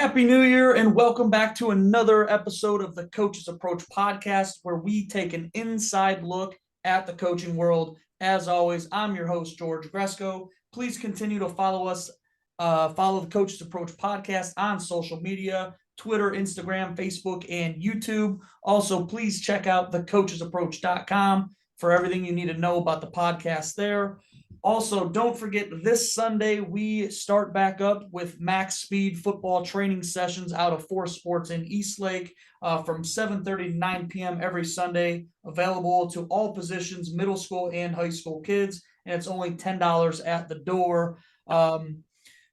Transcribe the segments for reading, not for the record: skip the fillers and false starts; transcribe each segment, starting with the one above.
Happy New Year and welcome back to another episode of the Coach's Approach podcast, where we take an inside look at the coaching world. As always, I'm your host, George Gresco. Please continue to follow us, follow the Coach's Approach podcast on social media, Twitter, Instagram, Facebook, and YouTube. Also, please check out thecoachesapproach.com for everything you need to know about the podcast there. Also, don't forget this Sunday we start back up with max speed football training sessions out of Force Sports in Eastlake from 7:30 to 9 p.m. every Sunday, available to all positions, middle school and high school kids, and it's only $10 at the door.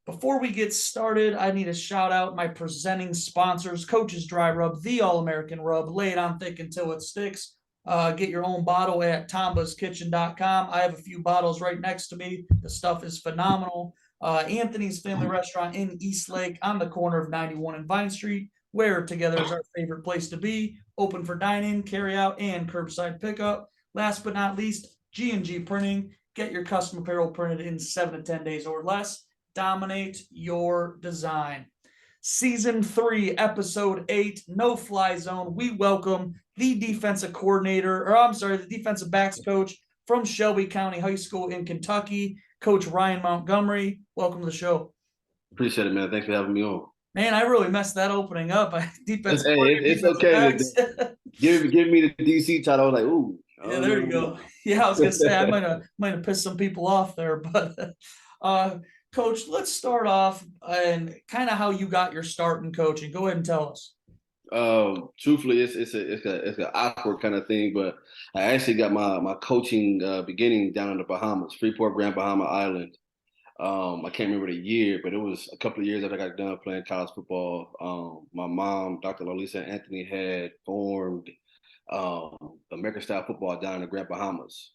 Before we get started, I need to shout out my presenting sponsors: Coach's Dry Rub, the All-American Rub. Lay it on thick until it sticks. Get your own bottle at tombaskitchen.com. I have a few bottles right next to me. The stuff is phenomenal. Anthony's Family Restaurant in Eastlake on the corner of 91 and Vine Street, where together is our favorite place to be. Open for dine-in, carry-out, and curbside pickup. Last but not least, G&G Printing. Get your custom apparel printed in 7 to 10 days or less. Dominate your design. Season 3, Episode 8, No Fly Zone. We welcome the defensive the defensive backs coach from Shelby County High School in Kentucky, Coach Ryan Montgomery. Welcome to the show. Appreciate it, man. Thanks for having me on. Man, I really messed that opening up. Defensive It's defensive okay backs. to give me the DC title. I was like, ooh, Yeah, there you go. Yeah, I was gonna say I might have pissed some people off there, but Coach, let's start off and kind of how you got your start in coaching. Go ahead and tell us. Truthfully, it's an awkward kind of thing, but I actually got my coaching beginning down in the Bahamas, Freeport, Grand Bahama Island. I can't remember the year, but it was a couple of years after I got done playing college football. My mom, Dr. Lalisa Anthony, had formed American style football down in the Grand Bahamas.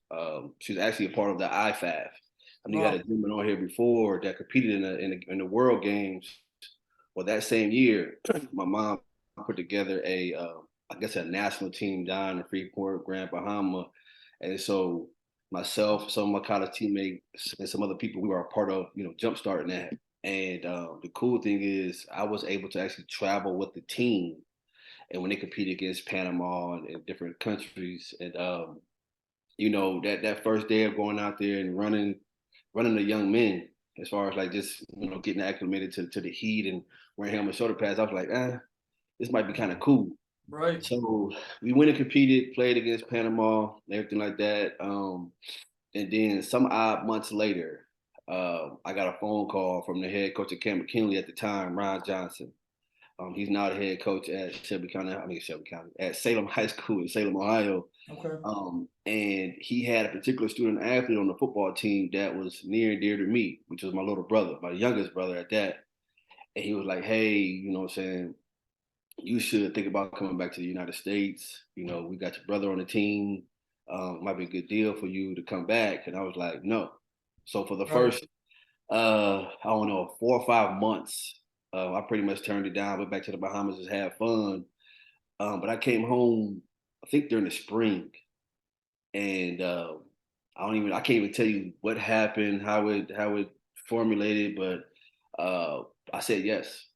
She was actually a part of the IFAF. I mean, you had a gentleman on here before that competed in the World Games. Well, that same year, my mom put together I guess a national team down in Freeport, Grand Bahama, and so myself, some of my college teammates, and some other people, we were a part of, jumpstarting that. And the cool thing is, I was able to actually travel with the team, and when they competed against Panama and different countries, and that first day of going out there and running the young men, as far as like just getting acclimated to the heat and wearing helmet shoulder pads, I was like, this might be kind of cool. Right. So we went and competed, played against Panama, everything like that. And then some odd months later, I got a phone call from the head coach of Camp McKinley at the time, Ryan Johnson. He's now the head coach at at Salem High School in Salem, Ohio. Okay. And he had a particular student athlete on the football team that was near and dear to me, which was my little brother, my youngest brother at that. And he was like, hey, what I'm saying, you should think about coming back to the United States. We got your brother on the team. Might be a good deal for you to come back. And I was like, no. So for the first, I don't know, 4 or 5 months, I pretty much turned it down, went back to the Bahamas, just had fun. But I came home, I think during the spring, and I can't even tell you what happened, how it formulated, but I said yes.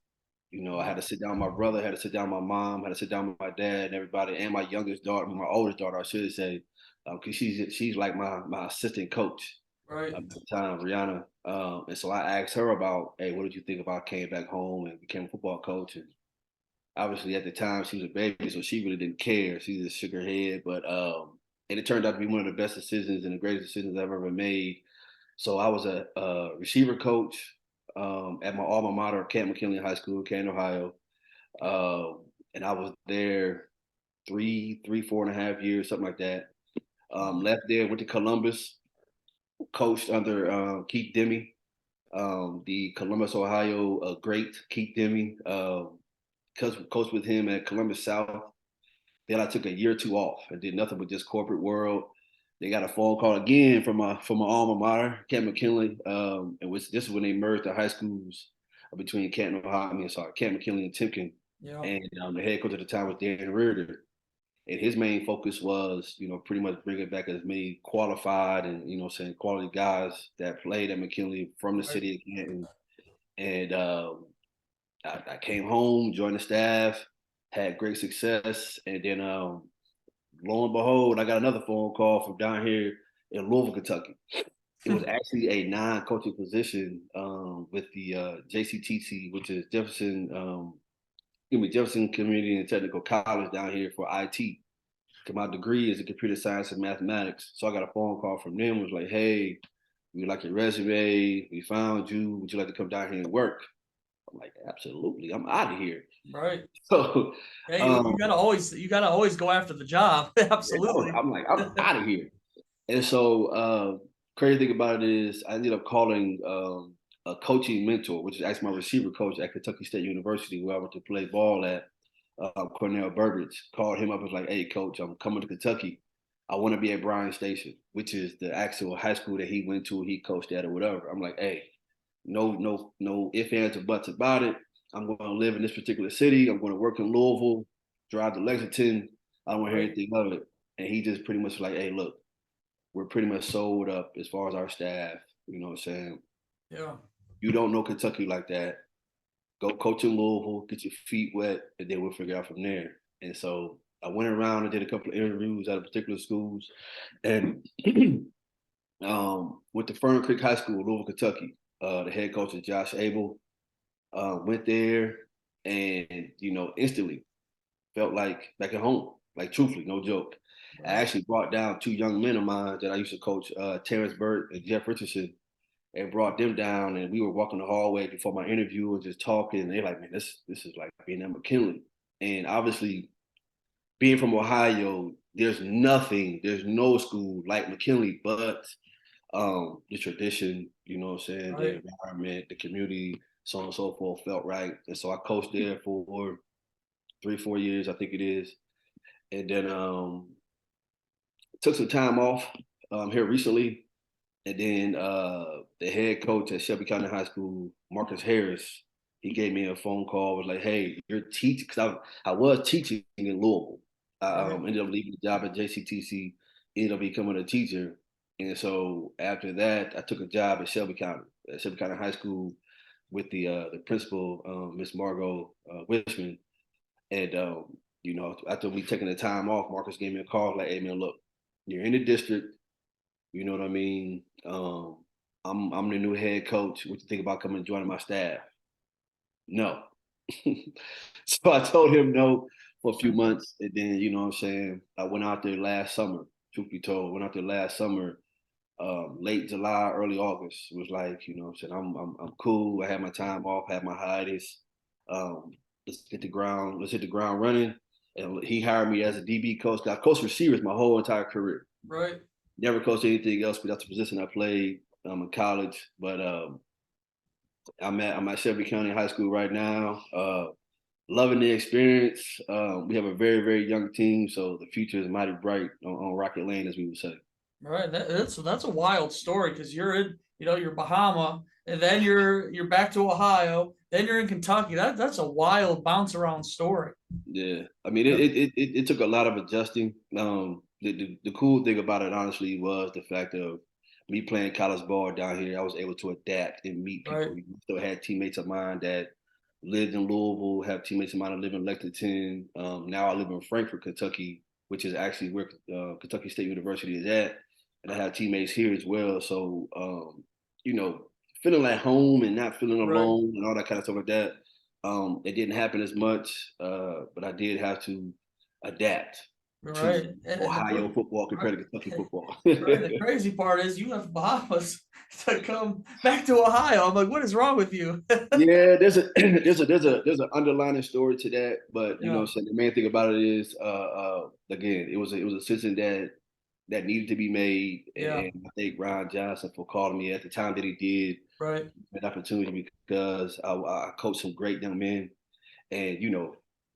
I had to sit down with my brother, had to sit down with my mom, had to sit down with my dad and everybody, and my youngest daughter, my oldest daughter, I should say, because she's like my assistant coach Right. at the time, Rihanna. And so I asked her about, hey, what did you think about came back home and became a football coach? And obviously at the time she was a baby, so she really didn't care. She just shook her head. But and it turned out to be one of the best decisions and the greatest decisions I've ever made. So I was a receiver coach at my alma mater, Camp McKinley High School, Canton, Ohio. And I was there 4.5 years, something like that. Left there, went to Columbus, coached under Keith Demme, the Columbus, Ohio great Keith Demme. Coached with him at Columbus South. Then I took a year or two off and did nothing but just corporate world. They got a phone call again from my alma mater, Camp McKinley, and this is when they merged the high schools between Camp McKinley and Timken. Yeah. And the head coach at the time was Dan Reardon, and his main focus was, pretty much bringing back as many qualified and quality guys that played at McKinley from the city of Canton. And I came home, joined the staff, had great success, and then lo and behold, I got another phone call from down here in Louisville, Kentucky. It was actually a non-coaching position with the JCTC, which is Jefferson Community and Technical College down here for IT. My degree is in computer science and mathematics. So I got a phone call from them. It was like, hey, we like your resume. We found you. Would you like to come down here and work? I'm like, absolutely. I'm out of here. Right. So Yeah, you gotta always go after the job. Absolutely. I'm like, I'm out of here. And so crazy thing about it is I ended up calling a coaching mentor, which is actually my receiver coach at Kentucky State University, where I went to play ball at. Cornell Burbridge called him up and was like, "Hey, coach, I'm coming to Kentucky. I want to be at Bryan Station, which is the actual high school that he went to, he coached at, or whatever." I'm like, "Hey, no ifs, ands, or buts about it. I'm going to live in this particular city. I'm going to work in Louisville, drive to Lexington. I don't want to hear anything of it." And he just pretty much like, "Hey, look, we're pretty much sold up as far as our staff. You know what I'm saying? Yeah. You don't know Kentucky like that. Go coach in Louisville, get your feet wet, and then we'll figure out from there." And so I went around and did a couple of interviews at particular schools, and went to Fern Creek High School, Louisville, Kentucky. The head coach is Josh Abel. Went there, and instantly felt like back at home. Like truthfully, no joke. I actually brought down two young men of mine that I used to coach, Terrence Burt and Jeff Richardson, and brought them down, and we were walking the hallway before my interview and just talking. And they're like, "Man, this is like being at McKinley." And obviously, being from Ohio, there's no school like McKinley, but the tradition, you know what I'm saying, Right. the environment, the community, so on and so forth, felt right. And so I coached there for 3-4 years, I think it is, and then took some time off here recently. And then the head coach at Shelby County High School, Marcus Harris, he gave me a phone call. Was like, "Hey, you're teaching," because I was teaching in Louisville. I ended up leaving the job at JCTC, ended up becoming a teacher, and so after that, I took a job at Shelby County High School, with the principal, Miss Margot Wishman. And after me taking the time off, Marcus gave me a call like, "Hey man, look, you're in the district. You know what I mean? I'm the new head coach. What you think about coming and joining my staff?" No. So I told him no for a few months, and then you know what I'm saying, I went out there last summer. Truth be told, went out there last summer, late July, early August. It was like, you know what I'm saying, I'm cool. I had my time off, had my hiatus. Let's hit the ground running. And he hired me as a DB coach. I coached receivers my whole entire career. Right. Never coached anything else, but that's the position I played in college. But I'm at Shelby County High School right now. Loving the experience. We have a very, very young team, so the future is mighty bright on Rocket Lane, as we would say. Right. That's a wild story because you're in, you're Bahama, and then you're back to Ohio, then you're in Kentucky. That's a wild bounce around story. Yeah, I mean, Yep. it took a lot of adjusting. The cool thing about it, honestly, was the fact of me playing college ball down here. I was able to adapt and meet Right. people. We still had teammates of mine that lived in Louisville, have teammates of mine that live in Lexington. Now I live in Frankfort, Kentucky, which is actually where Kentucky State University is at, and I have teammates here as well. So, you know, feeling at home and not feeling Right. alone and all that kind of stuff like that. It didn't happen as much, but I did have to adapt to Right. And Ohio football right. compared to Kentucky football. Right. The crazy part is you left Bahamas to come back to Ohio. I'm like, what is wrong with you? Yeah, there's a there's an underlying story to that, but you know Yeah. what I'm saying, the main thing about it is again, it was a decision that needed to be made, Yeah. and I thank Ryan Johnson for calling me at the time that he did, Right. an opportunity, because I coached some great young men. And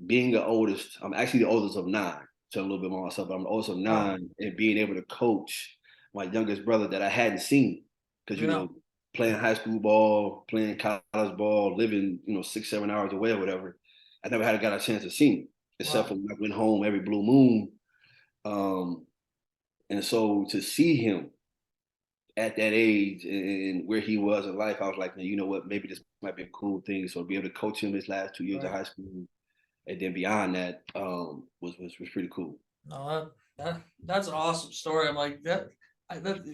being the oldest, I'm actually the oldest of nine. Tell a little bit more myself, but I'm the oldest of Wow. nine, and being able to coach my youngest brother that I hadn't seen, because Yeah. playing high school ball, playing college ball, living 6-7 hours away or whatever, I never had got a chance to see him, except Wow. for when I went home every blue moon. Um, and so to see him at that age and where he was in life, I was like, you know what, maybe this might be a cool thing. So to be able to coach him his last 2 years of Right. high school, and then beyond that, was pretty cool. No, that's an awesome story. I'm like that. That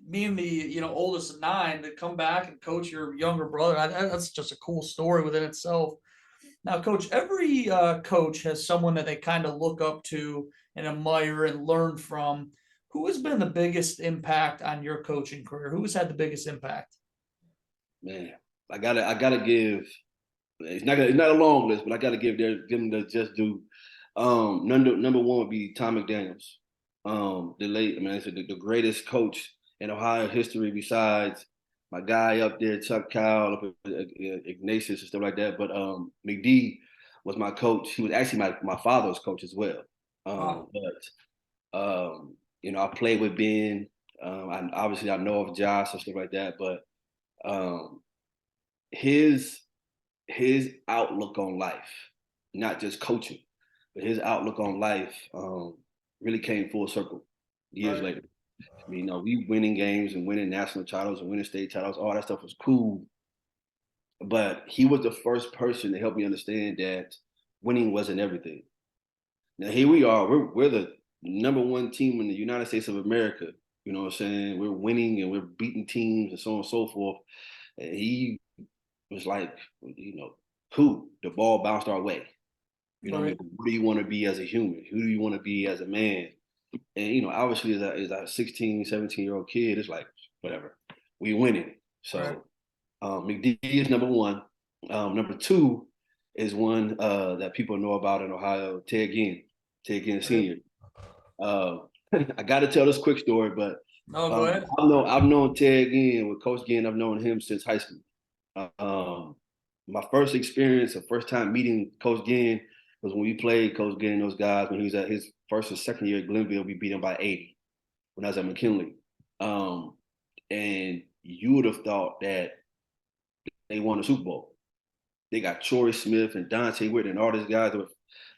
me and the oldest of nine to come back and coach your younger brother. That's just a cool story within itself. Now, coach, every coach has someone that they kind of look up to and admire and learn from. Who has been the biggest impact on your coaching career? Who has had the biggest impact? Man, I gotta give. It's not a long list, but I gotta give them the just due. Number one would be Tom McDaniels. The late, I mean, it's the greatest coach in Ohio history besides my guy up there, Chuck Kyle, Ignatius and stuff like that. But McD was my coach. He was actually my father's coach as well. Wow. I played with Ben. I know of Josh and stuff like that, but um, his his outlook on life, not just coaching, but his outlook on life really came full circle years Right. later. I mean, we winning games and winning national titles and winning state titles, all that stuff was cool. But he was the first person to help me understand that winning wasn't everything. Now here we are, we're the number one team in the United States of America. You know what I'm saying? We're winning and we're beating teams and so on and so forth. And he was like, who? The ball bounced our way. You know what I Right. mean? What do you want to be as a human? Who do you want to be as a man? And, obviously as a 16, 17-year-old kid, it's like, whatever. We winning. Right. So McD is number one. Number two is one that people know about in Ohio, Ted Ginn Right. Sr. Uh, I got to tell this quick story, but No, go ahead. I've known Ted Ginn with Coach Ginn. I've known him since high school. Um, my first experience, the first time meeting Coach Ginn was when we played Coach Ginn and those guys when he was at his first or second year at Glenville. We beat him by 80 when I was at McKinley. And you would have thought that they won the Super Bowl. They got Troy Smith and Dante Whitten and all these guys that would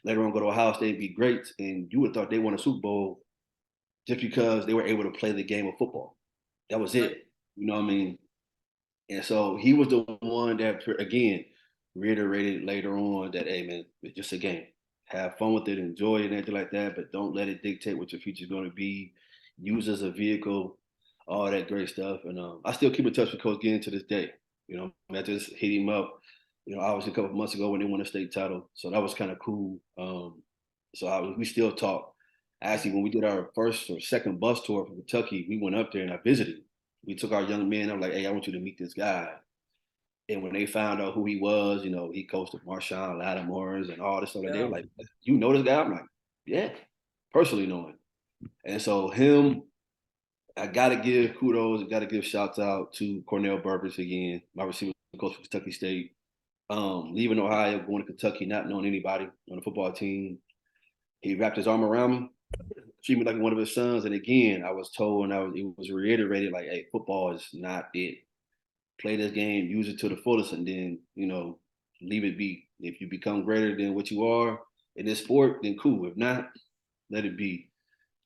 later on go to Ohio State, be great. And you would have thought they won a Super Bowl just because they were able to play the game of football. That was Right. it. You know what I mean? And so he was the one that, again, reiterated later on that, hey, man, it's just a game. Have fun with it, enjoy it, and everything like that, but don't let it dictate what your future is going to be. Use as a vehicle, all that great stuff. And I still keep in touch with Coach Ginn to this day. I just hit him up, obviously a couple of months ago when they won a state title. So that was kind of cool. We still talk. Actually, when we did our first or second bus tour from Kentucky, we went up there and I visited. We took our young men. I'm like, hey, I want you to meet this guy. And when they found out who he was, he coached with Marshawn Lattimore's and all this stuff. Like, they were Yeah. like, you know this guy? I'm like, yeah, personally know him. And so him, I gotta give kudos, I gotta give shouts out to Cornell Burbridge again, my receiver coach for Kentucky State. Leaving Ohio, going to Kentucky, not knowing anybody on the football team. He wrapped his arm around me, treat me like one of his sons. And again, I was told, and it was reiterated, like, hey, football is not it. Play this game, use it to the fullest, and then, leave it be. If you become greater than what you are in this sport, then cool. If not, let it be.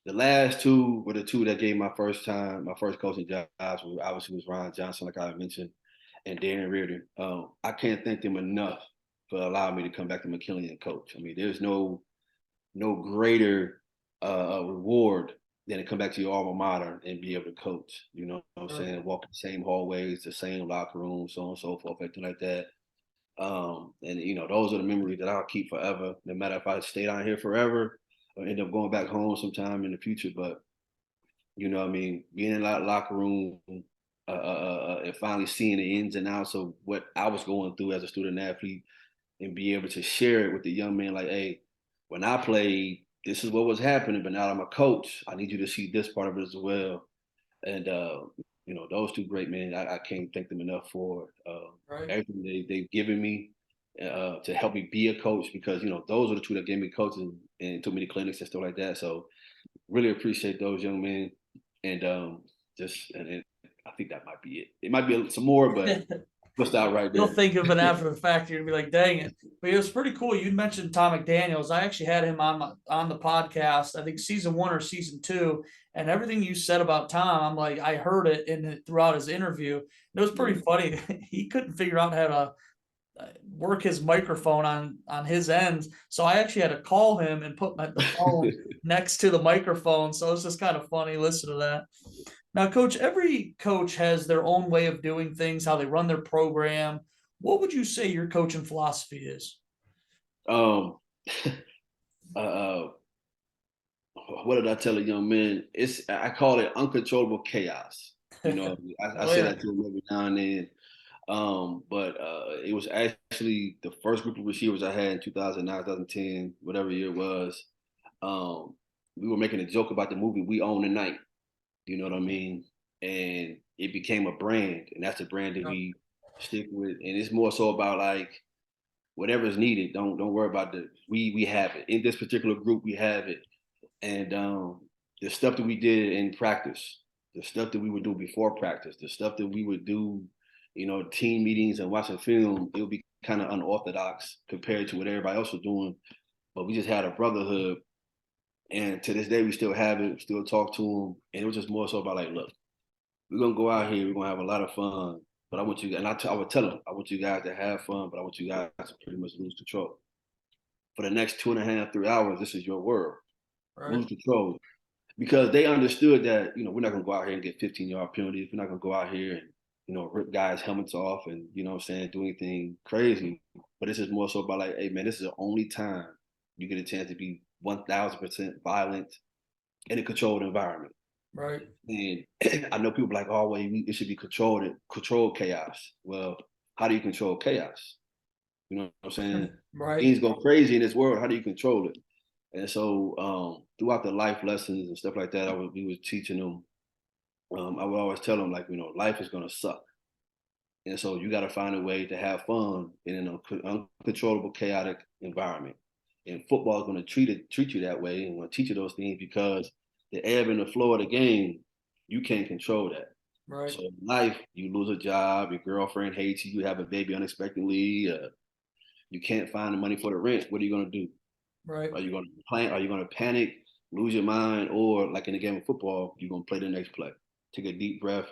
The last two were the two that gave my first coaching jobs. Obviously was Ryan Johnson, like I mentioned, and Darren Reardon. I can't thank them enough for allowing me to come back to McKinley and coach. I mean, there's no greater reward than to come back to your alma mater and be able to coach. You know what I'm Right. saying? Walk the same hallways, the same locker room, so on and so forth, everything like that. And those are the memories that I'll keep forever, no matter if I stay down here forever or end up going back home sometime in the future. But what I mean, being in that locker room and finally seeing the ins and outs of what I was going through as a student athlete and be able to share it with the young man, like, hey, when I played, this is what was happening, but now I'm a coach. I need you to see this part of it as well. And those two great men, I can't thank them enough for Right. everything they've given me to help me be a coach, because those are the two that gave me coaching and took me to clinics and stuff like that. So really appreciate those young men, and I think that might be it. It might be some more, but We'll stop right You'll there. think of it after the fact. You're gonna be like, "Dang it!" But it was pretty cool. You mentioned Tom McDaniel's. I actually had him on the podcast. I think season 1 or season 2, and everything you said about Tom, I'm like, I heard it throughout his interview. And it was pretty funny. He couldn't figure out how to work his microphone on his end, so I actually had to call him and put the phone next to the microphone. So it's just kind of funny. Listen to that. Now, coach, every coach has their own way of doing things, how they run their program. What would you say your coaching philosophy is? Um, uh, what did I tell a young man? I call it uncontrollable chaos. You know, I Oh say yeah, that to him every now and then. But it was actually the first group of receivers I had in 2009, 2010, whatever year it was. Um, we were making a joke about the movie We Own the Night. You know what I mean? And it became a brand, and that's a brand that we stick with. And it's more so about like whatever is needed. Don't worry about we have it in this particular group. We have it, and the stuff that we did in practice, the stuff that we would do before practice, the stuff that we would do, team meetings and watching film, it would be kind of unorthodox compared to what everybody else was doing. But we just had a brotherhood, and to this day we still have it, still talk to them, and it was just more so about like, look, we're gonna go out here, we're gonna have a lot of fun, but I want you, and I would tell them, I want you guys to have fun, but I want you guys to pretty much lose control. For the next 2.5, 3 hours, this is your world. right, Lose control. Because they understood that, we're not gonna go out here and get 15-yard penalties. We're not gonna go out here and, rip guys' helmets off and, do anything crazy. But this is more so about like, hey man, this is the only time you get a chance to be 1,000% violent in a controlled environment. right, And I know people are like, oh, well, it should be controlled chaos. Well, how do you control chaos? You know what I'm saying? right, Things go crazy in this world. How do you control it? And so throughout the life lessons and stuff like that, we was teaching them. I would always tell them like, life is gonna suck, and so you got to find a way to have fun in an uncontrollable, chaotic environment. And football is going to treat you that way and want to teach you those things because the ebb and the flow of the game, you can't control that. right, So in life, you lose a job, your girlfriend hates you, you have a baby unexpectedly, you can't find the money for the rent. What are you going to do? right. Are you going to plan? Are you going to panic, lose your mind, or like in a game of football, you're going to play the next play, take a deep breath,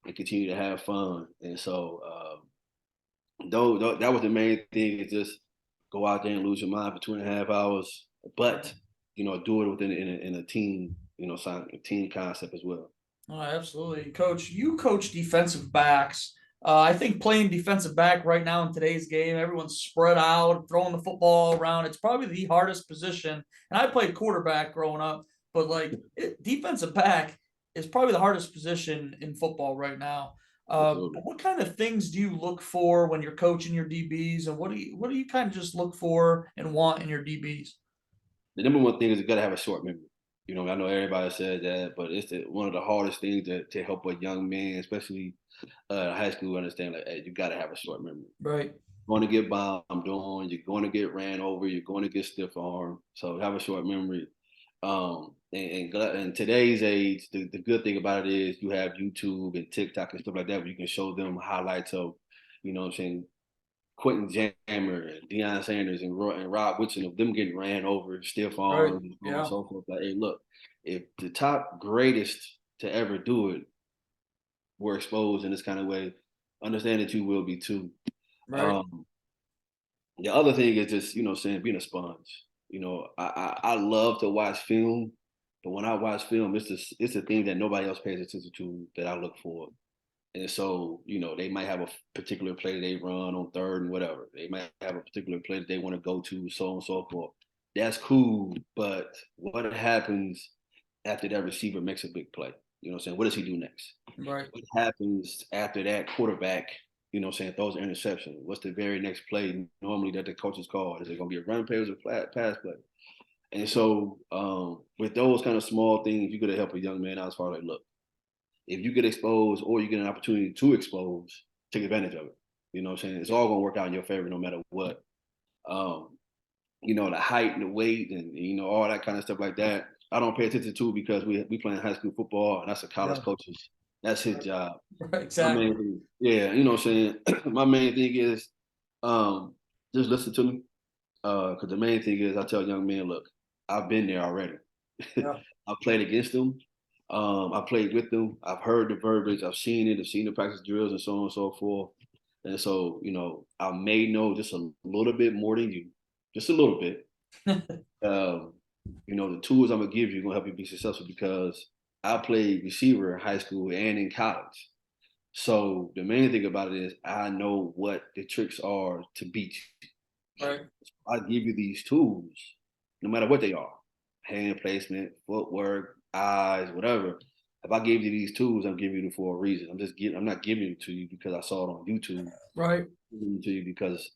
and continue to have fun? And so, though that was the main thing is just go out there and lose your mind for 2.5 hours, but do it within in a team, a team concept as well. Oh, absolutely. Coach, you coach defensive backs. I think playing defensive back right now in today's game, everyone's spread out, throwing the football around. It's probably the hardest position. And I played quarterback growing up, but defensive back is probably the hardest position in football right now. Absolutely. What kind of things do you look for when you're coaching your DBs, and what do you kind of just look for and want in your DBs? The number one thing is you got to have a short memory. I know everybody said that, but it's one of the hardest things to help a young man, especially high school, understand like, hey, you got to have a short memory. Right. You're going to get bombed on, you're going to get ran over, you're going to get stiff arm. So have a short memory. In today's age, the good thing about it is you have YouTube and TikTok and stuff like that where you can show them highlights of, what I'm saying, Quentin Jammer and Deion Sanders and Rob Woodson of them getting ran over, stiff Right. arms, and so on and Yeah. so forth. Like, hey, look, if the top greatest to ever do it were exposed in this kind of way, understand that you will be too. Right. Um, the other thing is just, saying being a sponge. I love to watch film, but when I watch film, it's the thing that nobody else pays attention to that I look for. And so, they might have a particular play that they run on third and whatever. They might have a particular play that they want to go to, so on and so forth. That's cool, but what happens after that receiver makes a big play? You know what I'm saying? What does he do next? Right. What happens after that quarterback, throws an interception? What's the very next play normally that the coaches call? Is it going to be a run play or is it a flat pass play? And so with those kind of small things, you got to help a young man out as far as like, look, if you get exposed or you get an opportunity to expose, take advantage of it. You know what I'm saying? It's all going to work out in your favor no matter what. Um, the height and the weight and, all that kind of stuff like that. I don't pay attention to because we playing high school football and that's a college Yeah. coach's That's his job. Right, My exactly. main thing, yeah, you know what I'm saying? My main thing is just listen to me. Because the main thing is I tell young men, look, I've been there already. Yeah. I've played against them. I played with them. I've heard the verbiage. I've seen it. I've seen the practice drills and so on and so forth. And so, I may know just a little bit more than you, just a little bit. Um, the tools I'm gonna give you are gonna help you be successful because I played receiver in high school and in college. So the main thing about it is I know what the tricks are to beat you. Right. I give you these tools, no matter what they are, hand placement, footwork, eyes, whatever. If I gave you these tools, I'm giving you them for a reason. I'm not giving it to you because I saw it on YouTube. Right. I'm giving it to you because,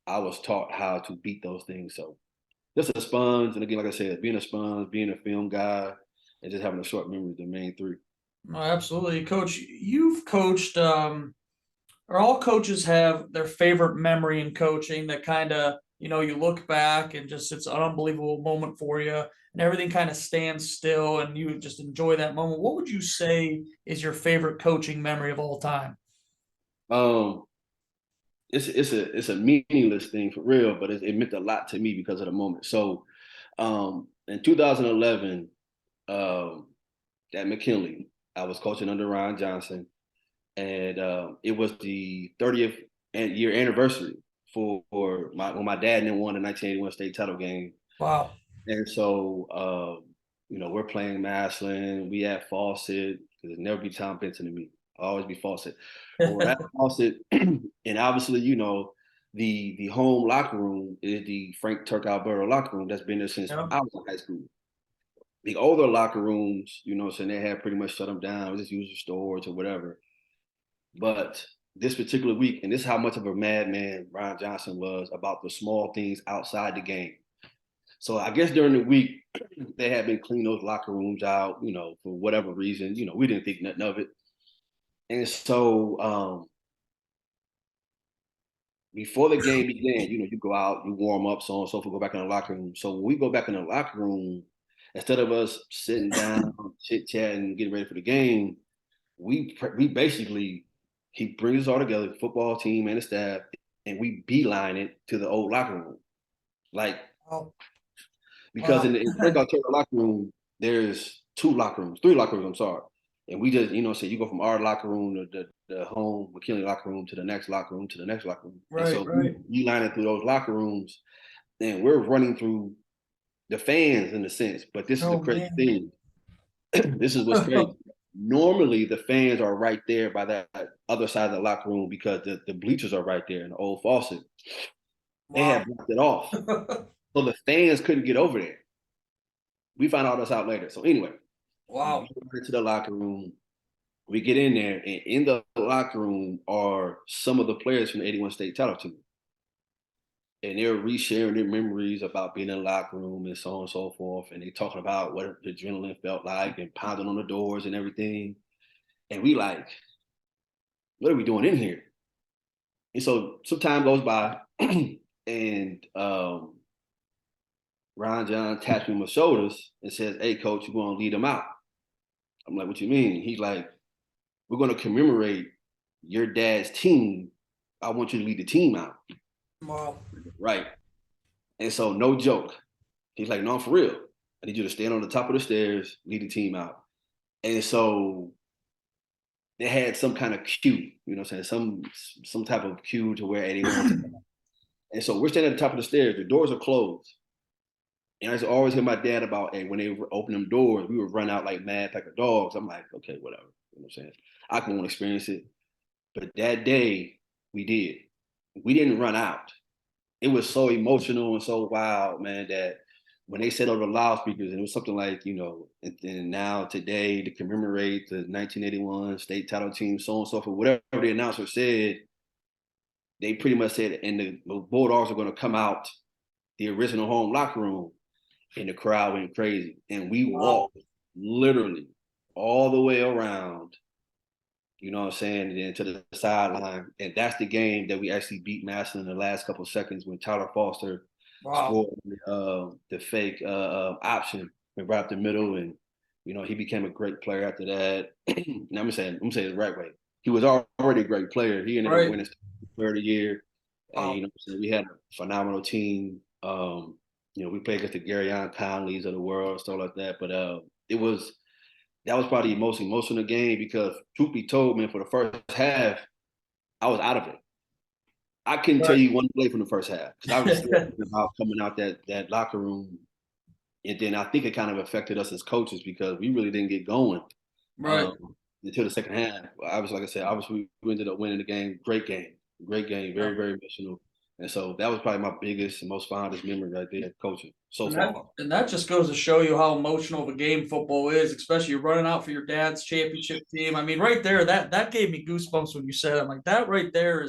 I was taught how to beat those things. So just a sponge. And again, like I said, being a sponge, being a film guy, and just having a short memory is the main three. No, absolutely. Coach, you've coached, or all coaches have their favorite memory in coaching that kind of, you look back and just it's an unbelievable moment for you and everything kind of stands still and you just enjoy that moment. What would you say is your favorite coaching memory of all time? Um, it's a meaningless thing for real, but it meant a lot to me because of the moment. So, in 2011, um, at McKinley, I was coaching under Ryan Johnson, and it was the 30th year anniversary when my dad then won the 1981 state title game. Wow. And so, we're playing Massillon. We at Fawcett because it never be Tom Benson to me. I always be Fawcett. But we're at Fawcett, and obviously, the home locker room is the Frank Turk Alberto locker room that's been there since Yeah. I was in high school. The older locker rooms, so they had pretty much shut them down, just use the storage or whatever. But this particular week, and this is how much of a madman Ryan Johnson was about the small things outside the game. So I guess during the week, they had been cleaning those locker rooms out, for whatever reason. We didn't think nothing of it. And so before the game began, you go out, you warm up, so on and so forth, go back in the locker room. So when we go back in the locker room, instead of us sitting down, chit chatting, getting ready for the game, we basically he brings us all together, the football team and the staff, and we beeline it to the old locker room. Like Oh, because wow. in the breakout turtle locker room, there's three locker rooms, I'm sorry. And we just, say you go from our locker room to the home McKinley locker room to the next locker room to the next locker room. And Right, so right. we line it through those locker rooms and we're running through the fans in a sense. But this is the Oh crazy man. thing. This is what's crazy. Normally the fans are right there by that other side of the locker room because the bleachers are right there in the old Fawcett. They Wow. had blocked it off. So the fans couldn't get over there. We found all this out later. So anyway, we Wow. get into the locker room. We get in there, and in the locker room are some of the players from the 81 state title team. And they're resharing their memories about being in the locker room and so on and so forth. And they talking about what the adrenaline felt like and pounding on the doors and everything. And we like, what are we doing in here? And so some time goes by, and Ron John taps me on my shoulders and says, "Hey, coach, you're going to lead them out." I'm like, "What you mean?" He's like, "We're going to commemorate your dad's team. I want you to lead the team out." Wow. Right. And so, no joke. He's like, "No, for real. I need you to stand on the top of the stairs, lead the team out." And so they had some kind of cue, what I'm saying, some type of cue to where they wanted to. And so we're standing at the top of the stairs. The doors are closed. And I used to always hear my dad about, hey, when they open them doors, we would run out like mad pack of dogs. I'm like, okay, whatever. You know what I'm saying? I can want to experience it. But that day, we did. We didn't run out. It was so emotional and so wild, man, that when they said over the loudspeakers, and it was something like, and now today to commemorate the 1981 state title team, so on and so forth, whatever the announcer said, they pretty much said, and the Bulldogs are going to come out the original home locker room, and the crowd went crazy. And we Wow. walked literally all the way around, you know what I'm saying, and then to the sideline. And that's the game that we actually beat Massillon in the last couple of seconds when Tyler Foster Wow. scored the fake option right up the middle. And He became a great player after that. And I'm gonna say it the right way. He was already a great player. He ended up Right. winning Player of the Year, and Wow. we had a phenomenal team. We played against the Gary Allen Conleys of the world, stuff like that. But that was probably the most emotional game because, truth be told, man, for the first half, I was out of it. I couldn't tell Right. you one play from the first half because I was still thinking about coming out that locker room, and then I think it kind of affected us as coaches because we really didn't get going Right. um, until the second half. Obviously, like I said, obviously we ended up winning the game. Great game, Yeah. very very emotional. And so that was probably my biggest and most fondest memory right there, coaching so And that far. and that just goes to show you how emotional of a game football is, especially you're running out for your dad's championship team. I mean, right there, that gave me goosebumps when you said it. I'm like, that right there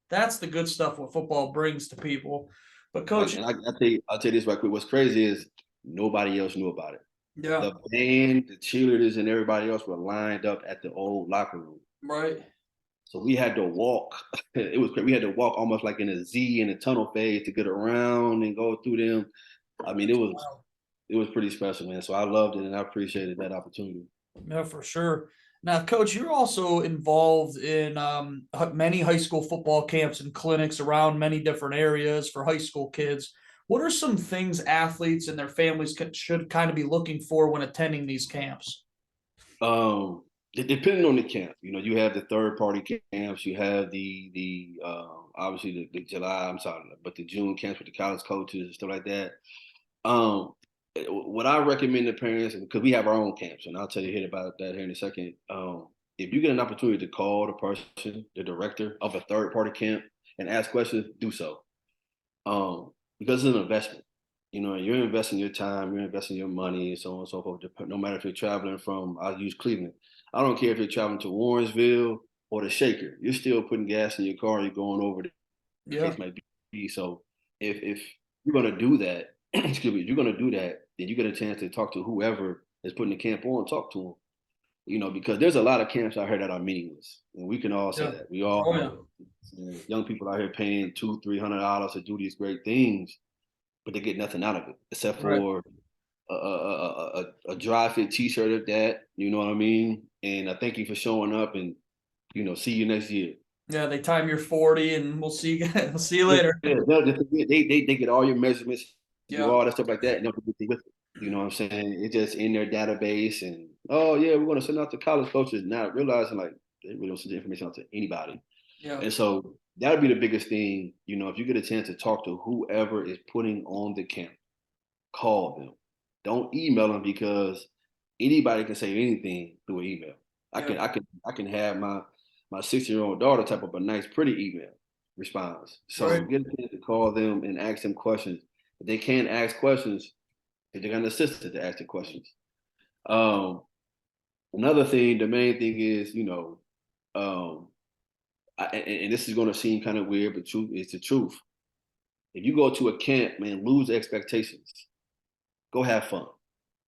that's the good stuff what football brings to people. But coach, I'll tell you this right quick. What's crazy is nobody else knew about it. yeah, The band, the cheerleaders, and everybody else were lined up at the old locker room. right. So we had to walk. It was we had to walk almost like in a Z in a tunnel phase to get around and go through them. I mean, Wow. it was pretty special, man. So I loved it and I appreciated that opportunity. Yeah, for sure. Now, coach, you're also involved in many high school football camps and clinics around many different areas for high school kids. What are some things athletes and their families should kind of be looking for when attending these camps? Um, Depending on the camp, you have the third party camps, you have the obviously the July, I'm sorry, but the June camps with the college coaches and stuff like that. Um, what I recommend to parents, because we have our own camps, and I'll tell you here about that here in a second. If you get an opportunity to call the person, the director of a third party camp, and ask questions, do so. Because it's an investment. You're investing your time, you're investing your money, and so on and so forth. No matter if you're traveling from, I'll use Cleveland. I don't care if you're traveling to Warrensville or the Shaker. You're still putting gas in your car. You're going over the Yeah, case might be. So if you're gonna do that, excuse me, if you're gonna do that, then you get a chance to talk to whoever is putting the camp on. Talk to them. Because there's a lot of camps out here that are meaningless, and we can all say yeah. that. We all Oh yeah. know it. Young people out here paying $200-300 to do these great things, but they get nothing out of it except Right. for a dry fit T-shirt of that. You know what I mean? And I thank you for showing up, and see you next year. Yeah, they time you're 40 and we'll see you we'll see you Yeah, later. they get all your measurements, do Yeah. all that stuff like that, and don't do anything with it. You know what I'm saying? It's just in their database, and oh yeah, we're gonna send out to college coaches, not realizing like they really don't send the information out to anybody. Yeah. And so that would be the biggest thing. If you get a chance to talk to whoever is putting on the camp, call them. Don't email them because anybody can say anything through an email. I Yeah. can I can I can have my 6-year-old daughter type up a nice pretty email response. So Right. get a chance to call them and ask them questions. If they can't ask questions, they're gonna assist to ask the questions. Um, Another thing, the main thing is, um, and this is gonna seem kind of weird, but truth is the truth. If you go to a camp, man, lose expectations. Go have fun.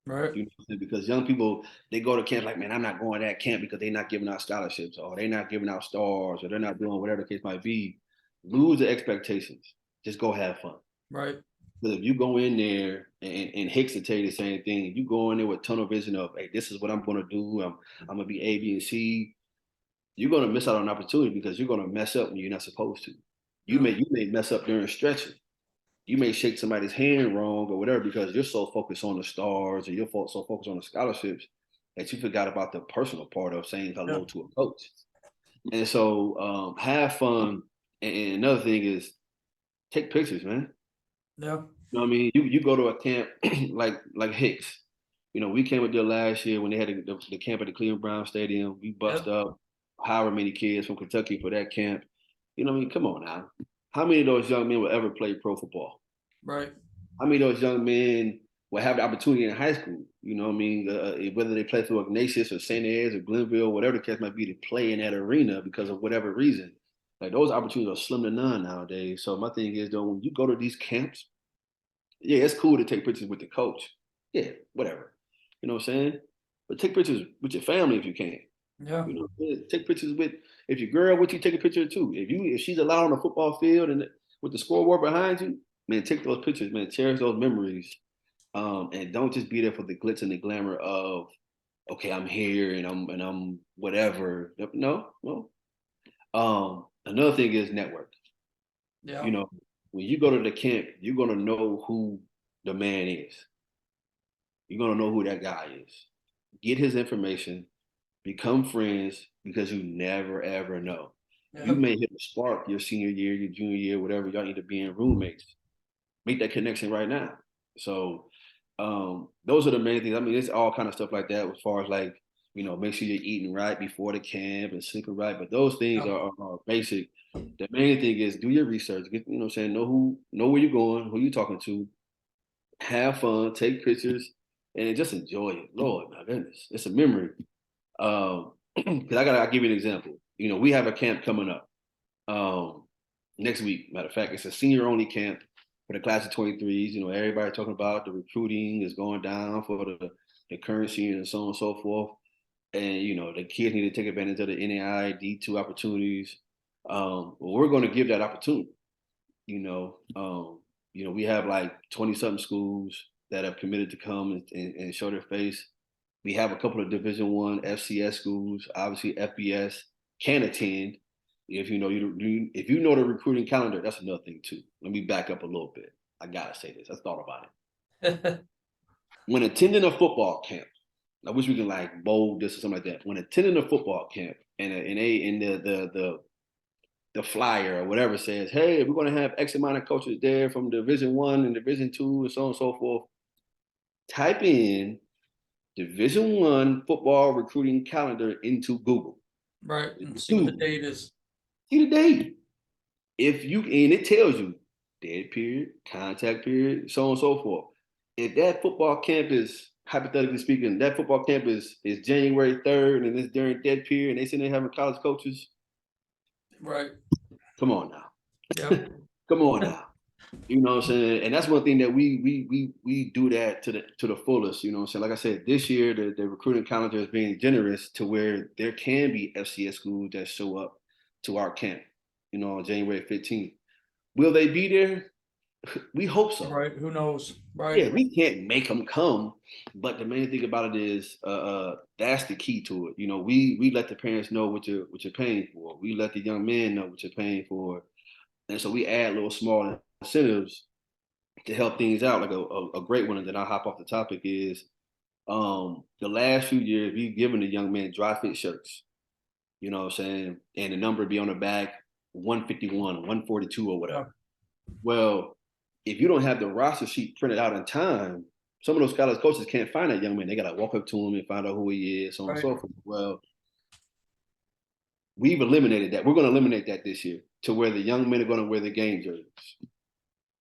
Right. Because young people, they go to camp like, man, I'm not going to that camp because they're not giving out scholarships or they're not giving out stars or they're not doing whatever the case might be. Lose the expectations. Just go have fun. Right. Because if you go in there and Hicks will tell you the same thing, if you go in there with tunnel vision of, hey, this is what I'm going to do. I'm going to be A, B, and C. You're going to miss out on an opportunity because you're going to mess up when you're not supposed to. You Yeah. may mess up during stretching. You may shake somebody's hand wrong or whatever because you're so focused on the stars or you're so focused on the scholarships that you forgot about the personal part of saying Yeah. hello to a coach. And so have fun. And another thing is take pictures, man. Yeah. You know what I mean? You go to a camp like Hicks. We came up there last year when they had the camp at the Cleveland Brown Stadium. We Yeah. bust up however many kids from Kentucky for that camp. You know what I mean? Come on now. How many of those young men will ever play pro football? Right. How many of those young men will have the opportunity in high school? You know what I mean? Whether they play through Ignatius or St. Ed's or Glenville, whatever the case might be, to play in that arena because of whatever reason. Like those opportunities are slim to none nowadays. So my thing is, though, when you go to these camps, yeah, it's cool to take pictures with the coach. Yeah, whatever. You know what I'm saying? But take pictures with your family if you can. Yeah. Take pictures with if your girl with you, take a picture too. If she's allowed on the football field and with the scoreboard behind you, man, take those pictures, man. Cherish those memories, and don't just be there for the glitz and the glamour of okay, I'm here and I'm whatever. No, no. Another thing is network. Yeah. You know, when you go to the camp, you're gonna know who the man is. You're gonna know who that guy is. Get his information, become friends because you never ever know. You Yeah. may hit a spark your senior year, your junior year, whatever. Y'all end up being roommates. Make that connection right now. So those are the main things. I mean, it's all kind of stuff like that as far as like, make sure you're eating right before the camp and sleeping right. But those things Yeah. are basic. The main thing is do your research. Get, what I'm saying, know where you're going, who you're talking to, have fun, take pictures, and just enjoy it. Lord, my goodness, it's a memory. Because I'll give you an example. We have a camp coming up next week. Matter of fact, it's a senior only camp for the class of 23s. Everybody talking about the recruiting is going down for the current seniors and so on and so forth. And the kids need to take advantage of the NAI D2 opportunities. Well, we're going to give that opportunity. We have like 20 something schools that have committed to come and show their face. We have a couple of Division One FCS schools. Obviously, FBS can attend. If you know the recruiting calendar, that's another thing too. Let me back up a little bit. I gotta say this. I thought about it. When attending a football camp, I wish we could like bold this or something like that. When attending a football camp and the flyer or whatever says, hey, we're going to have X amount of coaches there from Division One and Division Two and so on and so forth. Type in Division One football recruiting calendar into Google. Right. And see what the Dude, date is. see the date. And it tells you dead period, contact period, so on and so forth. If that football camp is, hypothetically speaking, that football camp is January 3rd and it's during dead period and they say they're having college coaches, Right. come on now. Yeah. Come on now. You know what I'm saying? And that's one thing that we do that to the fullest. You know what I'm saying? Like I said, this year the recruiting calendar is being generous to where there can be FCS schools that show up to our camp, on January 15th. Will they be there? We hope so. Right. Who knows? Yeah, Right. we can't make them come, but the main thing about it is that's the key to it. We let the parents know what you're paying for. We let the young men know what you're paying for, and so we add little small incentives to help things out. Like a great one, and then I'll hop off the topic is the last few years we've given the young men dry fit shirts. You know what I'm saying? And the number be on the back 151, 142 or Yeah. whatever. Well, if you don't have the roster sheet printed out in time, some of those college coaches can't find that young man. They gotta walk up to him and find out who he is, so on and Right. so forth. Well, we've eliminated that. We're gonna eliminate that this year to where the young men are gonna wear the game jerseys.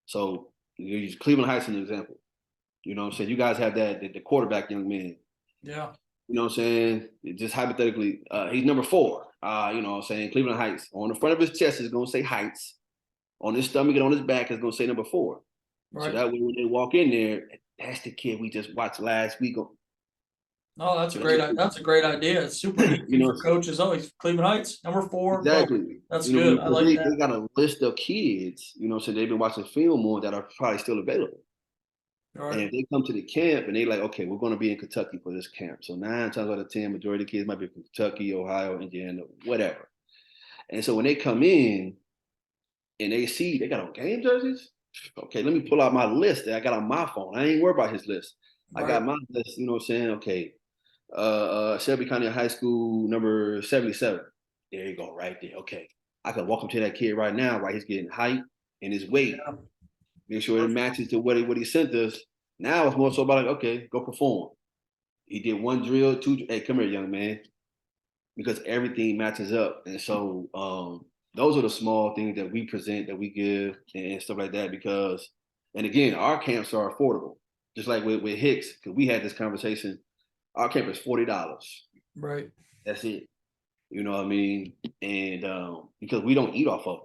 So you use Cleveland Heights as an example. You know what I'm saying? You guys have that the quarterback young man. Yeah. You know what I'm saying? Just hypothetically, he's number 4. You know what I'm saying? Cleveland Heights. On the front of his chest is gonna say Heights. On his stomach and on his back is gonna say number 4. So Right. that way when they walk in there, that's the kid we just watched last week. Oh, that's a So great. That's a great idea. It's super you easy know, for coaches. Oh, he's Cleveland Heights, number 4. Boom. exactly. That's good. I Because like they that. got a list of kids, so they've been watching film on that are probably still available. And Right. if they come to the camp and they like, okay, we're going to be in Kentucky for this camp. So 9 times out of 10, majority of the kids might be from Kentucky, Ohio, Indiana, whatever. And so when they come in and they see they got on game jerseys, okay, let me pull out my list that I got on my phone. I ain't worried about his list. I Right. got my list, you know what I'm saying? Okay. Shelby County High School, number 77. There you go, right there. Okay. I can walk up to that kid right now, right? He's getting height and his weight. Yeah. Make sure it matches to what he sent us. Now it's more so about like, okay, go perform. He did 1 drill, 2. Hey, come here, young man, because everything matches up. And so those are the small things that we present, that we give, and stuff like that. Because, and again, our camps are affordable. Just like with Hicks, because we had this conversation. Our camp is $40. Right. That's it. You know what I mean? And because we don't eat off of it.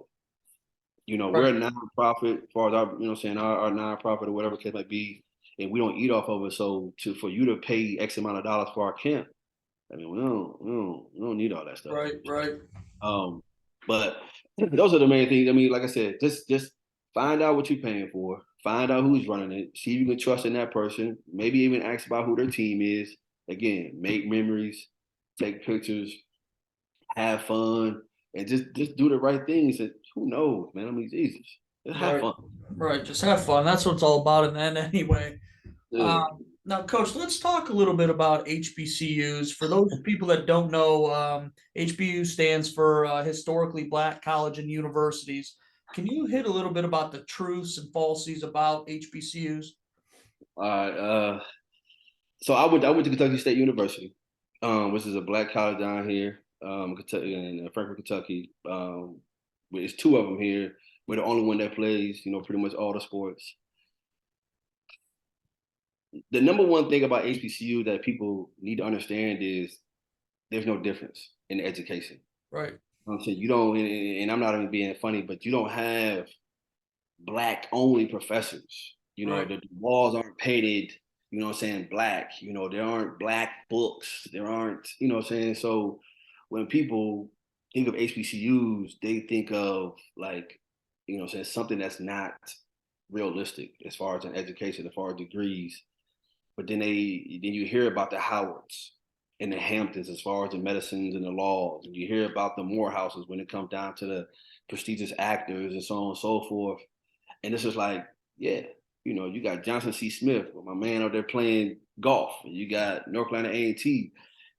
Right. We're a nonprofit, as far as our, saying our nonprofit or whatever case might be, and we don't eat off of it. So for you to pay X amount of dollars for our camp, I mean, we don't need all that stuff. Right. Right. But those are the main things. I mean, like I said, just find out what you're paying for, find out who's running it, see if you can trust in that person, maybe even ask about who their team is, again, make memories, take pictures, have fun, and just do the right things. And who knows, man? I mean, Jesus, just have Right. fun. Right. Just have fun. That's what it's all about in the end anyway. Yeah. Now, Coach, let's talk a little bit about HBCUs. For those people that don't know, HBU stands for Historically Black College and Universities. Can you hit a little bit about the truths and falsities about HBCUs? All right. So I went to Kentucky State University, which is a black college down here, Kentucky in Frankfort, Kentucky. There's two of them here. We're the only one that plays, pretty much all the sports. The number one thing about HBCU that people need to understand is there's no difference in education. Right. I'm saying you don't, and I'm not even being funny, but you don't have black only professors. Right. The walls aren't painted, black. There aren't black books. There aren't, what I'm saying? So when people think of HBCUs, they think of like, something that's not realistic as far as an education, as far as degrees. But then you hear about the Howards and the Hamptons as far as the medicines and the laws, and you hear about the Morehouses when it comes down to the prestigious actors and so on and so forth. And it's just like, yeah, you got Johnson C. Smith, my man out there playing golf, and you got North Carolina A&T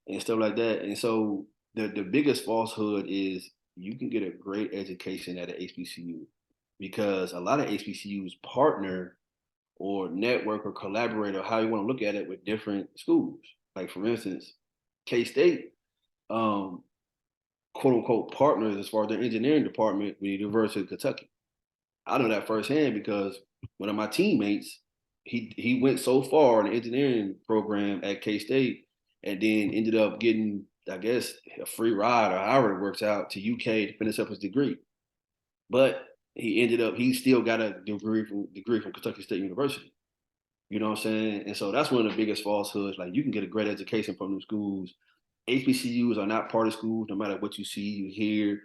and stuff like that. And so the biggest falsehood is you can get a great education at an HBCU because a lot of HBCUs partner or network or collaborate or how you want to look at it with different schools. Like for instance, K-State, quote unquote partners as far as their engineering department with the University of Kentucky. I know that firsthand because one of my teammates, he went so far in the engineering program at K-State and then ended up getting, I guess, a free ride or however it works out to UK to finish up his degree. But he still got a degree from Kentucky State University. You know what I'm saying? And so that's one of the biggest falsehoods. Like you can get a great education from them schools. HBCUs are not part of schools, no matter what you see, you hear,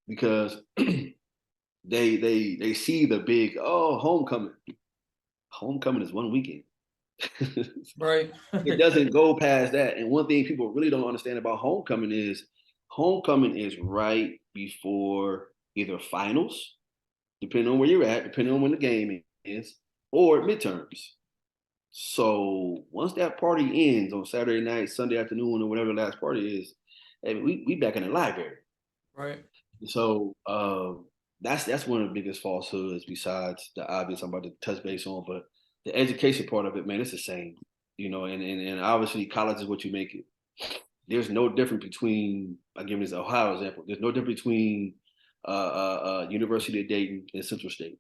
because they see the big homecoming. Homecoming is one weekend. Right. It doesn't go past that. And one thing people really don't understand about homecoming is right before either finals, depending on where you're at, depending on when the game is, or midterms. So once that party ends on Saturday night, Sunday afternoon, or whatever the last party is, hey, we back in the library. Right. So that's one of the biggest falsehoods besides the obvious I'm about to touch base on. But the education part of it, man, it's the same. And obviously college is what you make it. There's no difference between, I give this Ohio example. There's no difference between University of Dayton and Central State.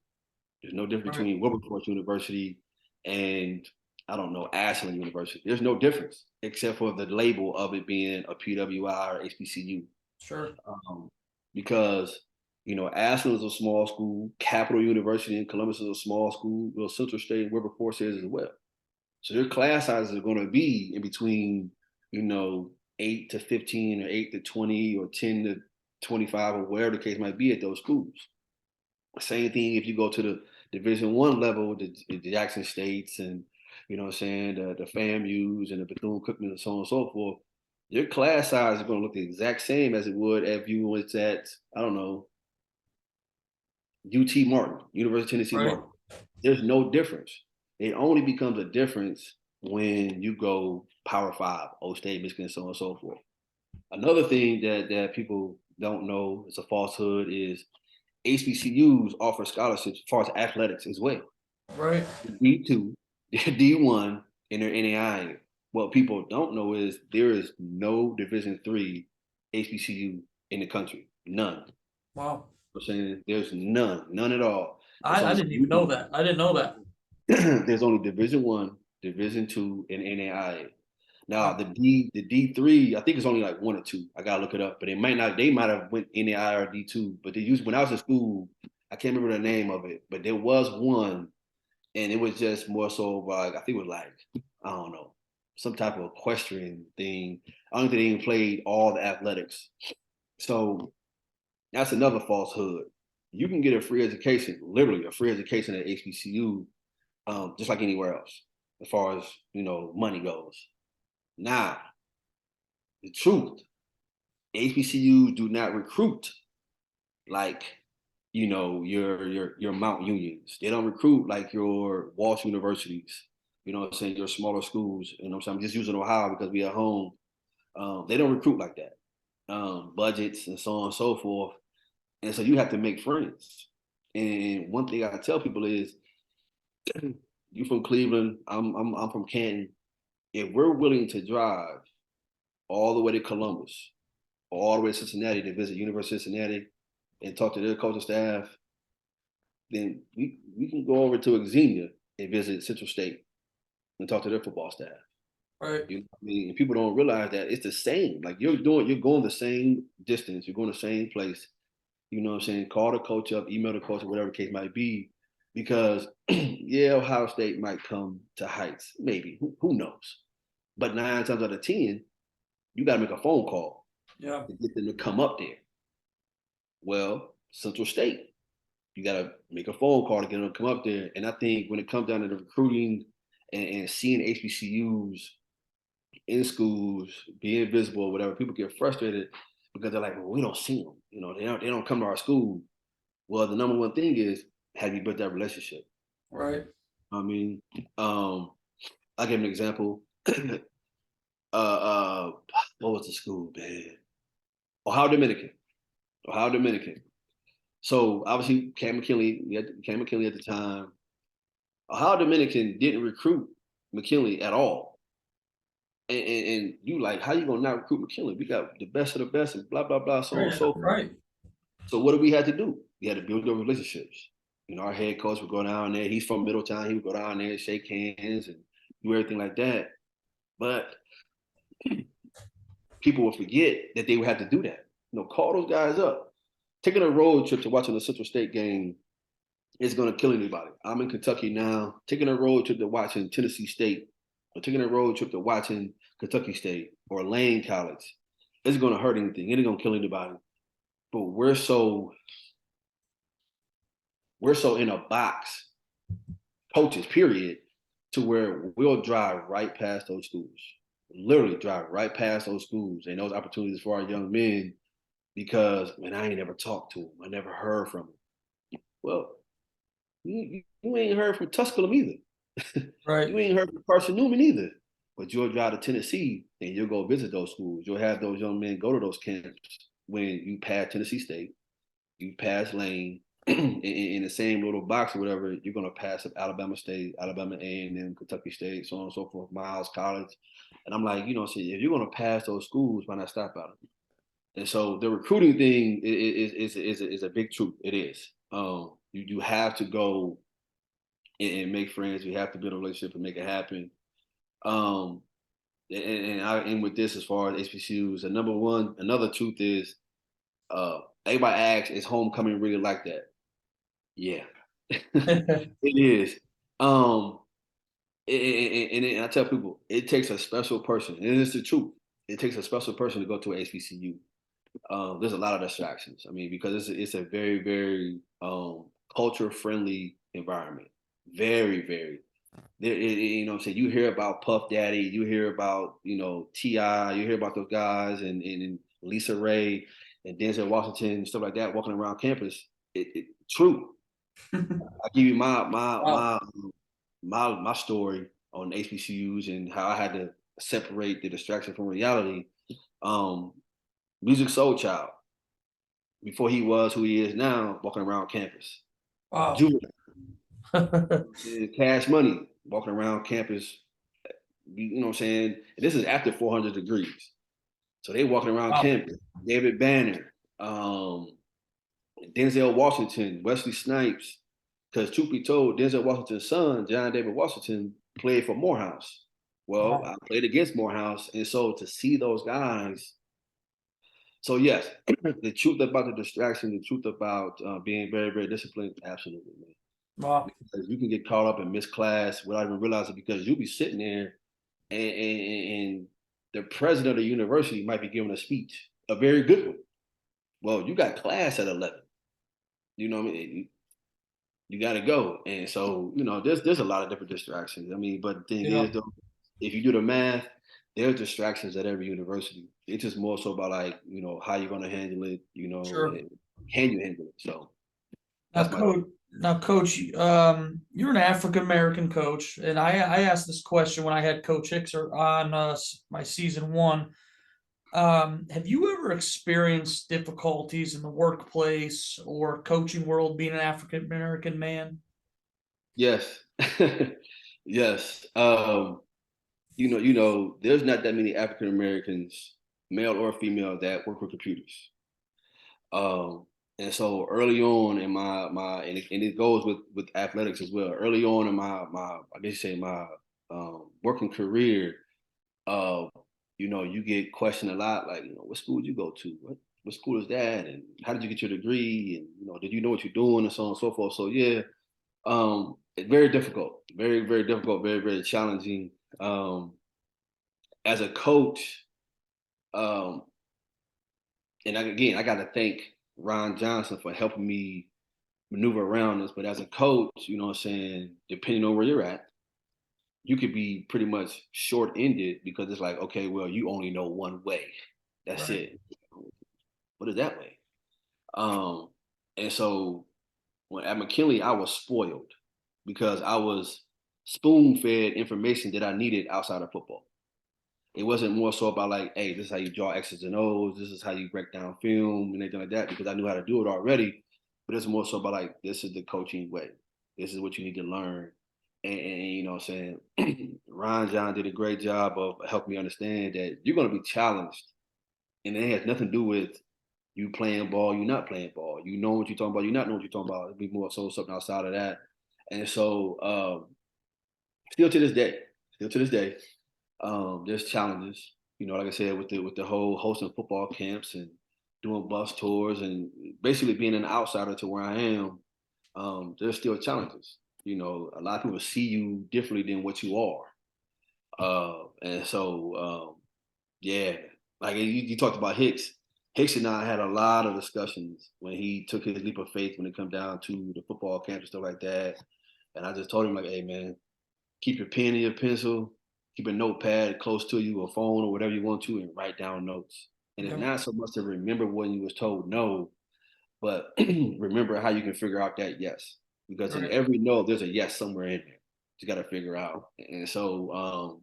There's no difference Right. between Wilberforce University and I don't know, Ashland University. There's no difference except for the label of it being a PWI or HBCU. Sure. Because Ashland is a small school, Capital University in Columbus is a small school, Central State and Wilberforce is as well. So their class sizes are going to be in between, 8 to 15 or 8 to 20 or 10 to 25 or whatever the case might be at those schools. Same thing if you go to the Division I level, the Jackson States and the FAMUs and the Bethune-Cookman and so on and so forth. Your class size is going to look the exact same as it would if you went at, I don't know, UT Martin, University of Tennessee Right. Martin. There's no difference. It only becomes a difference when you go Power Five, O State, Michigan, so on and so forth. Another thing that people don't know, it's a falsehood, is HBCUs offer scholarships as far as athletics as well. Right. D2, D1, and their NAI. What people don't know is there is no Division III HBCU in the country. None. Wow. I'm saying there's none at all. It's I only didn't even know that. I didn't know that. there's only Division I, Division II, and NAIA. Now Wow. the D3, I think it's only like one or two. I gotta look it up, but it might not. They might have went NAI or D2, but they used when I was in school. I can't remember the name of it, but there was one, and it was just more so like I think it was like I don't know some type of equestrian thing. I don't think they even played all the athletics. So that's another falsehood. You can get a free education, literally a free education at HBCU, just like anywhere else, as far as money goes. Now, the truth, HBCUs do not recruit like your Mount Unions. They don't recruit like your Walsh universities. You know what I'm saying? Your smaller schools. You know what I'm saying? I'm just using Ohio because we at home. They don't recruit like that. Budgets and so on and so forth. And so you have to make friends. And one thing I tell people is, you from Cleveland, I'm from Canton. If we're willing to drive all the way to Columbus, or all the way to Cincinnati to visit University of Cincinnati and talk to their coaching staff, then we can go over to Xenia and visit Central State and talk to their football staff. Right. You know what I mean? And people don't realize that it's the same. Like you're going the same distance, you're going the same place. You know what I'm saying? Call the coach up, email the coach, or whatever the case might be, because yeah, Ohio State might come to Heights, maybe. Who knows? But 9 times out of 10, you got to make a phone call to get them to come up there. Well, Central State, you got to make a phone call to get them to come up there. And I think when it comes down to the recruiting and seeing HBCUs in schools, being visible, whatever, people get frustrated because they're like, well, we don't see them. You know, they don't come to our school. Well, the number one thing is, have you built that relationship? Right. I mean, I'll give an example. What was the school, man? Ohio Dominican. Ohio Dominican. So obviously Cam McKinley, we had Cam McKinley at the time. Ohio Dominican didn't recruit McKinley at all. And you like, how you gonna not recruit McKinley? We got the best of the best and blah, blah, blah, so on and so forth. Right. So what do we have to do? We had to build those relationships. You know, our head coach would go down there. He's from Middletown. He would go down there, shake hands, and do everything like that. But people will forget that they would have to do that. You know, call those guys up. Taking a road trip to watching a Central State game is going to kill anybody. I'm in Kentucky now. Taking a road trip to watching Tennessee State, or taking a road trip to watching Kentucky State or Lane College, isn't going to hurt anything. It ain't going to kill anybody. But we're so in a box, coaches, period, to where we'll drive right past those schools. Literally drive right past those schools and those opportunities for our young men because, man, I ain't never talked to them. I never heard from them. Well, you ain't heard from Tusculum either. Right. You ain't heard from Carson Newman either. But you'll drive to Tennessee and you'll go visit those schools. You'll have those young men go to those camps when you pass Tennessee State, you pass Lane, in the same little box or whatever, you're going to pass up Alabama State, Alabama A&M, Kentucky State, so on and so forth, Miles College. And I'm like, see, if you're going to pass those schools, why not stop at them? And so the recruiting thing is a big truth. It is. You have to go and make friends. You have to build a relationship and make it happen. And I end with this as far as HBCUs. And another truth is, everybody asks, is homecoming really like that? Yeah, it is. And I tell people, it takes a special person, and it's the truth. It takes a special person to go to a HBCU. There's a lot of distractions. I mean, because it's a very, very culture friendly environment. Very, very. You know what I'm saying? You hear about Puff Daddy, you hear about, T.I., you hear about those guys and Lisa Ray and Denzel Washington and stuff like that walking around campus. True. I'll give you my story on HBCUs and how I had to separate the distraction from reality. Music Soul Child, before he was who he is now, walking around campus. Wow. Cash Money, walking around campus. You know what I'm saying? And this is after 400 degrees. So they walking around campus. David Banner, Denzel Washington, Wesley Snipes. Because truth be told, Denzel Washington's son, John David Washington, played for Morehouse. Well, I played against Morehouse. And so to see those guys. So yes, the truth about the distraction, the truth about being very, very disciplined, absolutely, man. Wow. Because you can get caught up and miss class without even realizing, because you'll be sitting there and the president of the university might be giving a speech, a very good one. Well, you got class at 11. You know what I mean? You got to go. And so, there's a lot of different distractions. I mean, but the thing is, though, if you do the math, there's distractions at every university. It's just more so about like, how you're gonna handle it, Sure. and can you handle it? So Now, that's my coach. Now, coach. You're an African American coach, and I asked this question when I had Coach Hickser on my season one. Have you ever experienced difficulties in the workplace or coaching world being an African American man? yes. Yes. There's not that many African Americans, male or female, that work with computers. Um, and so early on in and it goes with athletics as well. Early on in my I guess you say my working career, uh, you get questioned a lot, like, what school did you go to? What school is that? And how did you get your degree? And did you know what you're doing, and so on and so forth. So yeah, it's very difficult, very, very difficult, very, very challenging. As a coach, um, and again, I got to thank Ron Johnson for helping me maneuver around this. But as a coach, what I'm saying, depending on where you're at, you could be pretty much short-ended because it's like, okay, well, you only know one way. That's Right. it. What is that way? Um, and so when at McKinley, I was spoiled because I was spoon-fed information that I needed outside of football. It wasn't more so about like, hey, this is how you draw X's and O's, this is how you break down film and anything like that, because I knew how to do it already. But it's more so about like, this is the coaching way. This is what you need to learn. And what I'm saying, Ryan John did a great job of helping me understand that you're going to be challenged. And it has nothing to do with you playing ball, you not playing ball. You know what you're talking about, you not know what you're talking about. It'd be more so something outside of that. And so, still to this day, still to this day, there's challenges. Like I said, with the whole hosting football camps and doing bus tours and basically being an outsider to where I am. There's still challenges. A lot of people see you differently than what you are. And so, yeah, like you talked about Hicks. Hicks and I had a lot of discussions when he took his leap of faith when it come down to the football camp and stuff like that. And I just told him like, hey man, keep your pen and your pencil, keep a notepad close to you, a phone or whatever you want to, and write down notes. And it's Yeah. not so much to remember when you was told no, but remember how you can figure out that yes. Because in Right. every no, there's a yes somewhere in there. You got to figure out. And so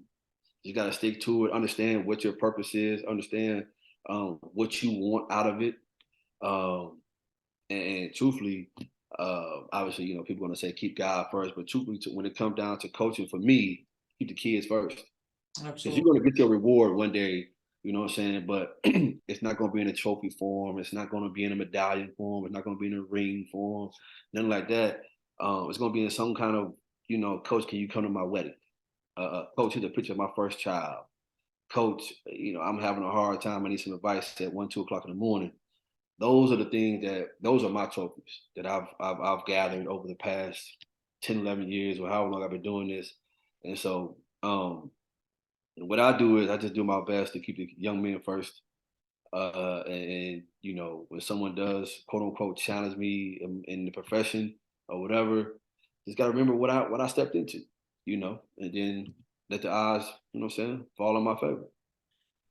you got to stick to it, understand what your purpose is, understand what you want out of it. Um, and truthfully, obviously, people are going to say keep God first, but truthfully, when it comes down to coaching, for me, keep the kids first because you're going Absolutely. to get your reward one day. You know what I'm saying? But it's not going to be in a trophy form. It's not going to be in a medallion form. It's not going to be in a ring form. Nothing like that. It's going to be in some kind of, coach, can you come to my wedding? Coach, here's a picture of my first child. Coach, I'm having a hard time. I need some advice at 1, 2 o'clock in the morning. Those are my trophies that I've gathered over the past 10, 11 years or however long I've been doing this. And so what I do is I just do my best to keep the young men first. And when someone does quote unquote challenge me in the profession or whatever, just gotta remember what I stepped into, and then let the odds, what I'm saying, fall in my favor.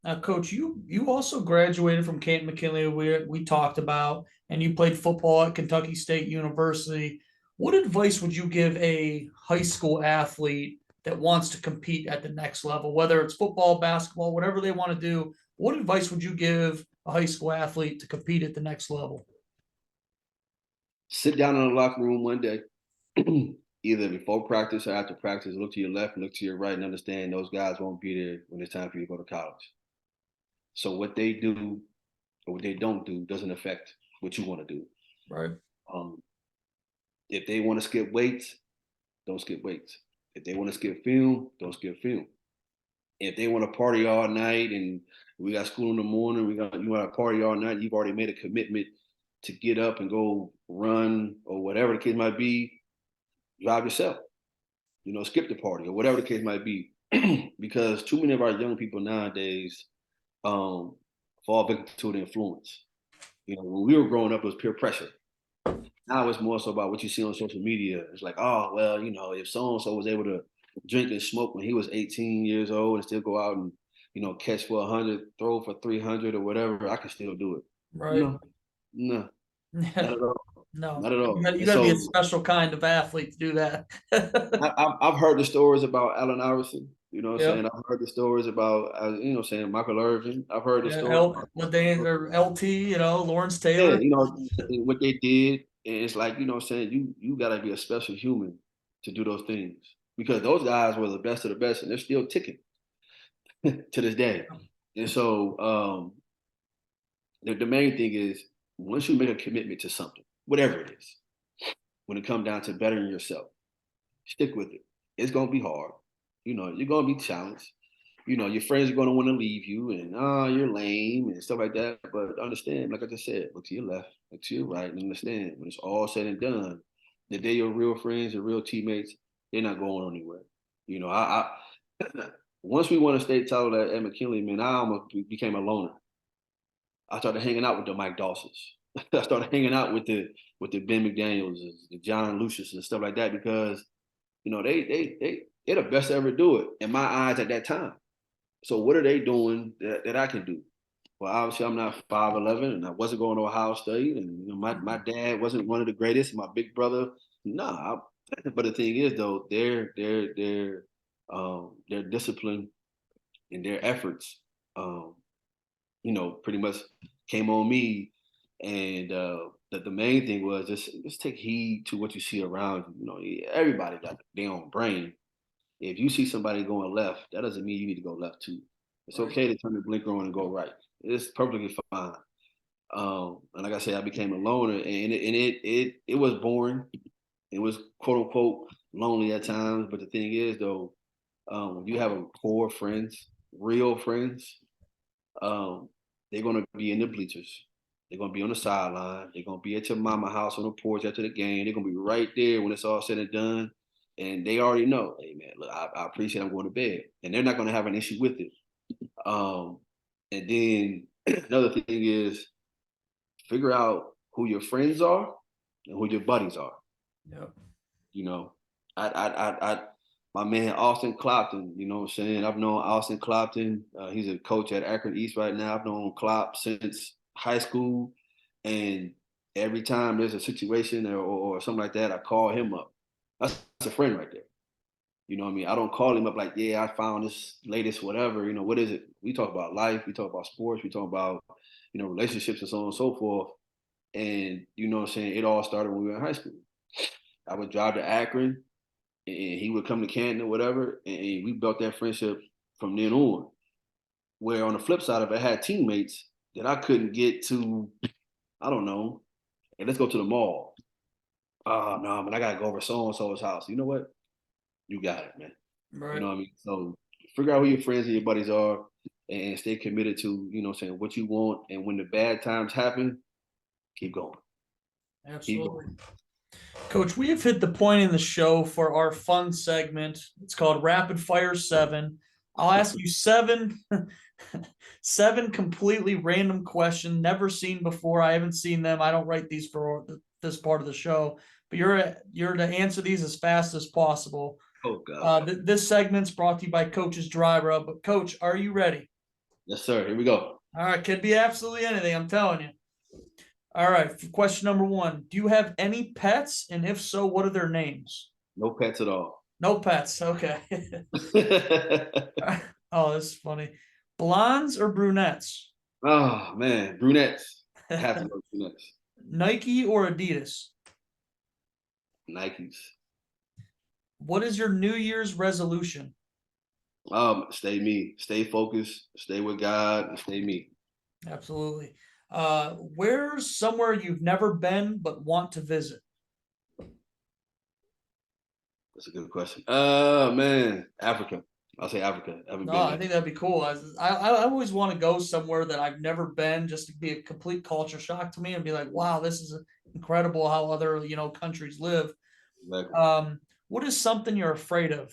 Now, Coach, you also graduated from Canton McKinley. We talked about, and you played football at Kentucky State University. What advice would you give a high school athlete that wants to compete at the next level, whether it's football, basketball, whatever they want to do? What advice would you give a high school athlete to compete at the next level? Sit down in the locker room one day, either before practice or after practice, look to your left and look to your right and understand those guys won't be there when it's time for you to go to college. So what they do or what they don't do doesn't affect what you want to do. Right. Um, if they want to skip weights, don't skip weights. If they want to skip film, don't skip film. If they want to party all night and we got school in the morning, you want to party all night, you've already made a commitment to get up and go run or whatever the case might be, drive yourself. Skip the party or whatever the case might be. Because too many of our young people nowadays um, fall victim to the influence. When we were growing up, it was peer pressure. Now it's more so about what you see on social media. It's like, oh, well, if so and so was able to drink and smoke when he was 18 years old and still go out and, catch for 100, throw for 300 or whatever, I can still do it. Right. No, no, not Yeah. at all. No, Not at all. you And got to be a so special kind of athlete to do that. I've heard the stories about Allen Iverson. You know what I'm Yep. saying? I've heard the stories about, saying Michael Irvin. I've heard the Yeah. stories about, Ladaine or LT, Lawrence yeah, Taylor. what they did. And it's like, saying you got to be a special human to do those things because those guys were the best of the best and they're still ticking to this day. And so the main thing is once you make a commitment to something, whatever it is, when it comes down to bettering yourself, stick with it. It's gonna be hard. You're gonna be challenged. Your friends are gonna want to leave you and you're lame and stuff like that. But understand, like I just said, look to your left, look to your right, and understand when it's all said and done, that they're your real friends, your real teammates, they're not going anywhere. I once we won a state title at McKinley, man, I almost became a loner. I started hanging out with the Mike Dawsons. I started hanging out with the Ben McDaniels, the John Lucius, and stuff like that because they're the best to ever do it in my eyes at that time. So what are they doing that I can do? Well, obviously I'm not 5'11", and I wasn't going to Ohio State, and my dad wasn't one of the greatest. My big brother, nah. But the thing is, though, their discipline and their efforts, pretty much came on me. And the main thing was just take heed to what you see around you. Everybody got their own brain. If you see somebody going left, that doesn't mean you need to go left too. It's Right. okay to turn the blinker on and go right. It's perfectly fine. And like I said, I became a loner, and it was boring. It was quote unquote lonely at times. But the thing is, though, when you have a core friends, real friends, um, they're gonna be in the bleachers. They're gonna be on the sideline. They're gonna be at your mama house on the porch after the game. They're gonna be right there when it's all said and done. And they already know, hey man, look, I appreciate I'm going to bed. And they're not gonna have an issue with it. Um, and then another thing is figure out who your friends are and who your buddies are. Yep. You know, I my man Austin Clopton, you know what I'm saying? I've known Austin Clopton. He's a coach at Akron East right now. I've known Clop since high school. And every time there's a situation or something like that, I call him up. That's a friend right there. You know what I mean? I don't call him up like, yeah, I found this latest whatever. What is it? We talk about life, we talk about sports, we talk about, relationships and so on and so forth. And you know what I'm saying? It all started when we were in high school. I would drive to Akron and he would come to Canton or whatever, and we built that friendship from then on. Where on the flip side of it, I had teammates that I couldn't get to, I don't know, hey, let's go to the mall. Oh, no, man, I got to go over so and so's house. You know what? You got it, man. You Right. know what I mean? So figure out who your friends and your buddies are and stay committed to, saying what you want. And when the bad times happen, keep going. Keep going. Absolutely. Coach, we have hit the point in the show for our fun segment. It's called Rapid Fire 7. I'll ask you seven completely random questions, never seen before. I haven't seen them. I don't write these for this part of the show, but you're to answer these as fast as possible. Oh, God. This segment's brought to you by Coach's Dry Rub. But Coach, are you ready? Yes, sir. Here we go. All right, could be absolutely anything. I'm telling you. All right, question number one. Do you have any pets? And if so, what are their names? No pets at all. No pets. Okay. Oh, this is funny. Blondes or brunettes? Oh, man. Brunettes. Have to go brunettes. Nike or Adidas? Nikes. What is your New Year's resolution? Stay me. Stay focused. Stay with God and stay me. Absolutely. Where's somewhere you've never been but want to visit? That's a good question. Man. Africa. I'll say Africa. I haven't No, been I there. think that'd be cool. I always want to go somewhere that I've never been, just to be a complete culture shock to me and be like, wow, this is incredible how other countries live. Exactly. What is something you're afraid of?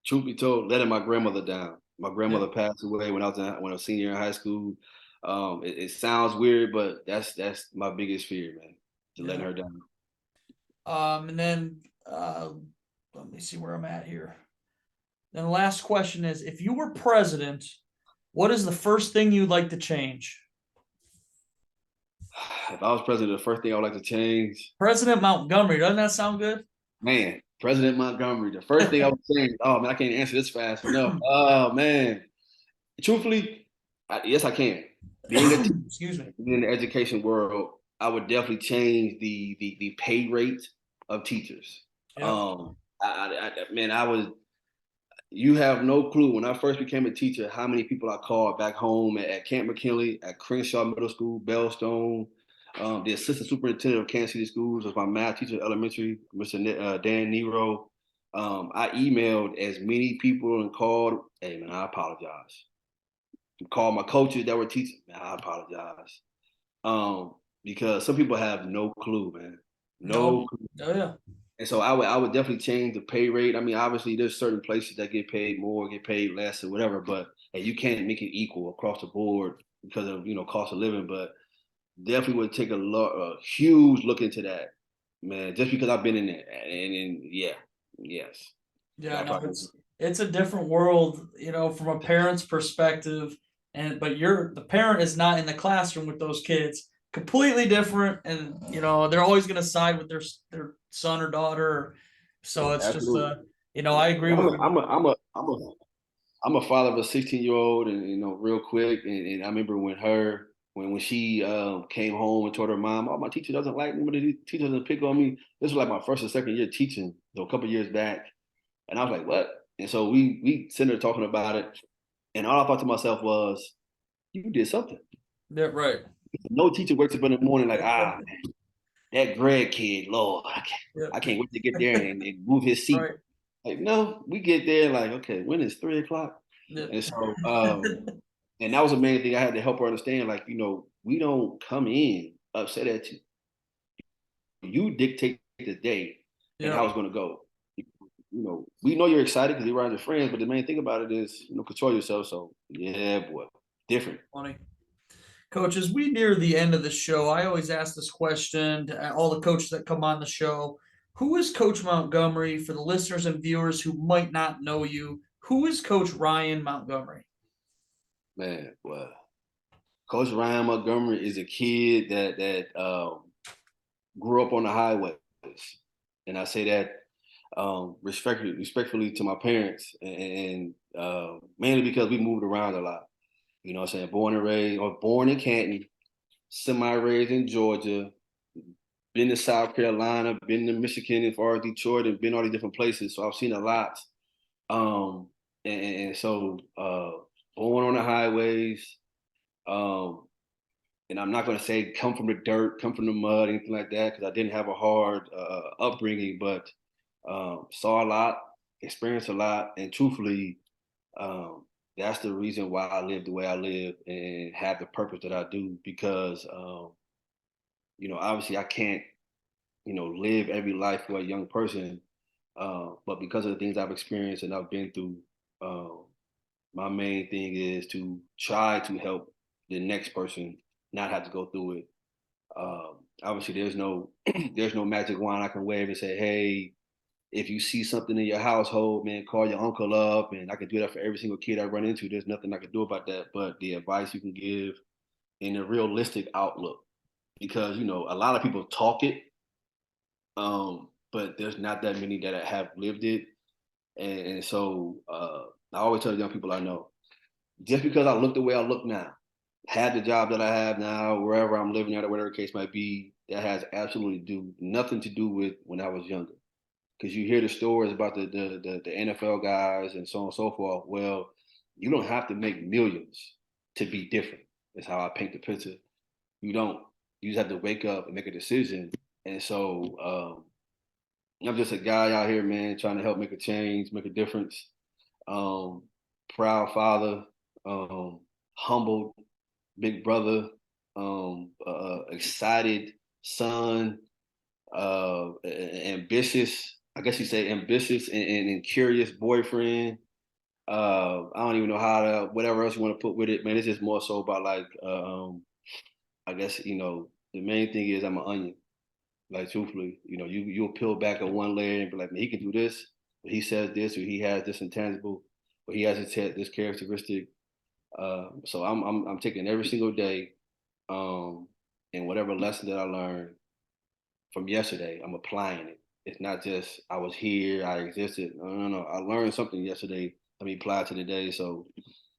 Truth be told, letting my grandmother down. My Yeah. grandmother passed away when I was a senior in high school. It sounds weird, but that's my biggest fear, man. To letting Yeah. her down. And then let me see where I'm at here. And the last question is, if you were president, what is the first thing you'd like to change? If I was president, the first thing I would like to change, President Montgomery, doesn't that sound good? man, President Montgomery. The first thing I would change. Oh man, I can't answer this fast enough. Oh man, truthfully, yes, I can. Being a Excuse me. in the education world, I would definitely change the pay rate of teachers. Yep. Man, I was. You have no clue when I first became a teacher how many people I called back home at Camp McKinley, at Crenshaw Middle School, Bellstone. The assistant superintendent of Kansas City Schools was my math teacher at elementary, Mr. Dan Nero. I emailed as many people and called. Hey man, I apologize. Called my coaches that were teaching. Man, I apologize. Because some people have no clue, man. No. No clue. Oh yeah. And so I would definitely change the pay rate. I mean, obviously there's certain places that get paid more, get paid less or whatever, but hey, you can't make it equal across the board because of cost of living. But definitely would take a huge look into that, man, just because I've been in there. And yeah, yes. Yeah, That no, probably it's a different world, from a parent's perspective. But the parent is not in the classroom with those kids. Completely different, and they're always going to side with their son or daughter. So it's just absolutely. I agree I'm with a, you. I'm a, I'm a, I'm a, I'm a father of a 16-year-old, and real quick, and I remember when she came home and told her mom, "Oh, my teacher doesn't like me. The teacher doesn't pick on me." This was like my first or second year teaching, a couple of years back, and I was like, "What?" And so we sitting there talking about it, and all I thought to myself was, "You did something." Yeah, right. No teacher wakes up in the morning like, that Greg kid, Lord, Yeah, I can't wait to get there and move his seat. right. Like, no, we get there like, okay, when is 3 o'clock? Yeah. And so, and that was the main thing I had to help her understand. Like, we don't come in upset at you. You dictate the day and Yeah. how it's going to go. We know you're excited because you're around your friends, but the main thing about it is, control yourself. So, yeah, boy, different. Funny. Coach, as we near the end of the show, I always ask this question to all the coaches that come on the show. Who is Coach Montgomery for the listeners and viewers who might not know you? Who is Coach Ryan Montgomery? Man, well, Coach Ryan Montgomery is a kid that grew up on the highways, and I say that respectfully to my parents, and mainly because we moved around a lot. You know what I'm saying? Born in Canton, semi-raised in Georgia, been to South Carolina, been to Michigan as far as Detroit, and been all these different places. So I've seen a lot. And so born on the highways, um, and I'm not going to say come from the dirt, come from the mud, anything like that, because I didn't have a hard upbringing, but saw a lot, experienced a lot, and truthfully, um, that's the reason why I live the way I live and have the purpose that I do. Because obviously I can't, live every life for a young person, but because of the things I've experienced and I've been through, um, my main thing is to try to help the next person not have to go through it. Obviously, there's no there's no magic wand I can wave and say, hey, if you see something in your household, man, call your uncle up, and I can do that for every single kid I run into. There's nothing I can do about that, but the advice you can give in a realistic outlook, because a lot of people talk it, but there's not that many that have lived it, and so I always tell young people I know, just because I look the way I look now, have the job that I have now, wherever I'm living at or whatever the case might be, that has absolutely nothing to do with when I was younger. Because you hear the stories about the NFL guys and so on and so forth. Well, you don't have to make millions to be different. That's how I paint the picture. You don't. You just have to wake up and make a decision. And so I'm just a guy out here, man, trying to help make a change, make a difference. Um, Proud father, humbled big brother, excited son, ambitious. I guess you say ambitious and curious boyfriend. I don't even know how to whatever else you want to put with it, man. It's just more so about like I guess the main thing is I'm an onion. Like truthfully, you'll peel back on one layer and be like, man, he can do this. he says this or he has this intangible, or he has this characteristic. So I'm taking every single day, and whatever lesson that I learned from yesterday, I'm applying it. It's not just I was here, I existed. No. I learned something yesterday. Let me apply it to today. So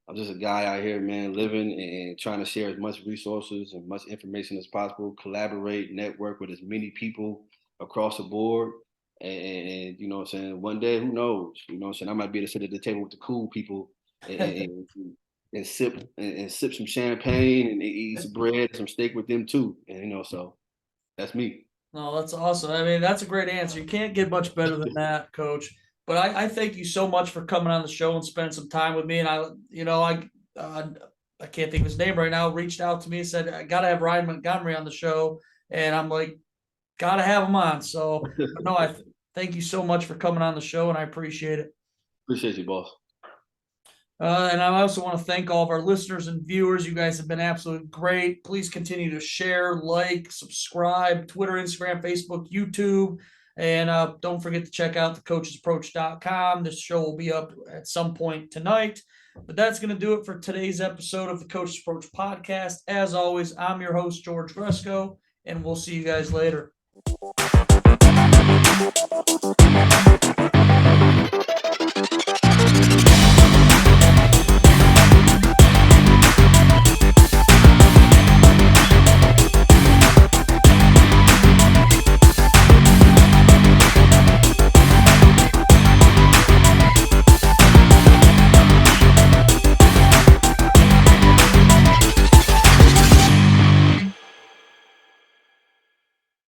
I'm just a guy out here, man, living and trying to share as much resources and much information as possible, collaborate, network with as many people across the board. And you know what I'm saying? One day, who knows? You know what I'm saying? I might be able to sit at the table with the cool people and sip some champagne and eat some bread, some steak with them too. And you know, so that's me. No, that's awesome. I mean, that's a great answer. You can't get much better than that, Coach. But I thank you so much for coming on the show and spending some time with me. And I can't think of his name right now. Reached out to me and said I got to have Ryan Montgomery on the show, and I'm like, got to have him on. So no, thank you so much for coming on the show, and I appreciate it. Appreciate you, boss. And I also want to thank all of our listeners and viewers. You guys have been absolutely great. Please continue to share, like, subscribe, Twitter, Instagram, Facebook, YouTube. And don't forget to check out thecoachesapproach.com. This show will be up at some point tonight. But that's going to do it for today's episode of the Coaches Approach podcast. As always, I'm your host, George Gresco, and we'll see you guys later.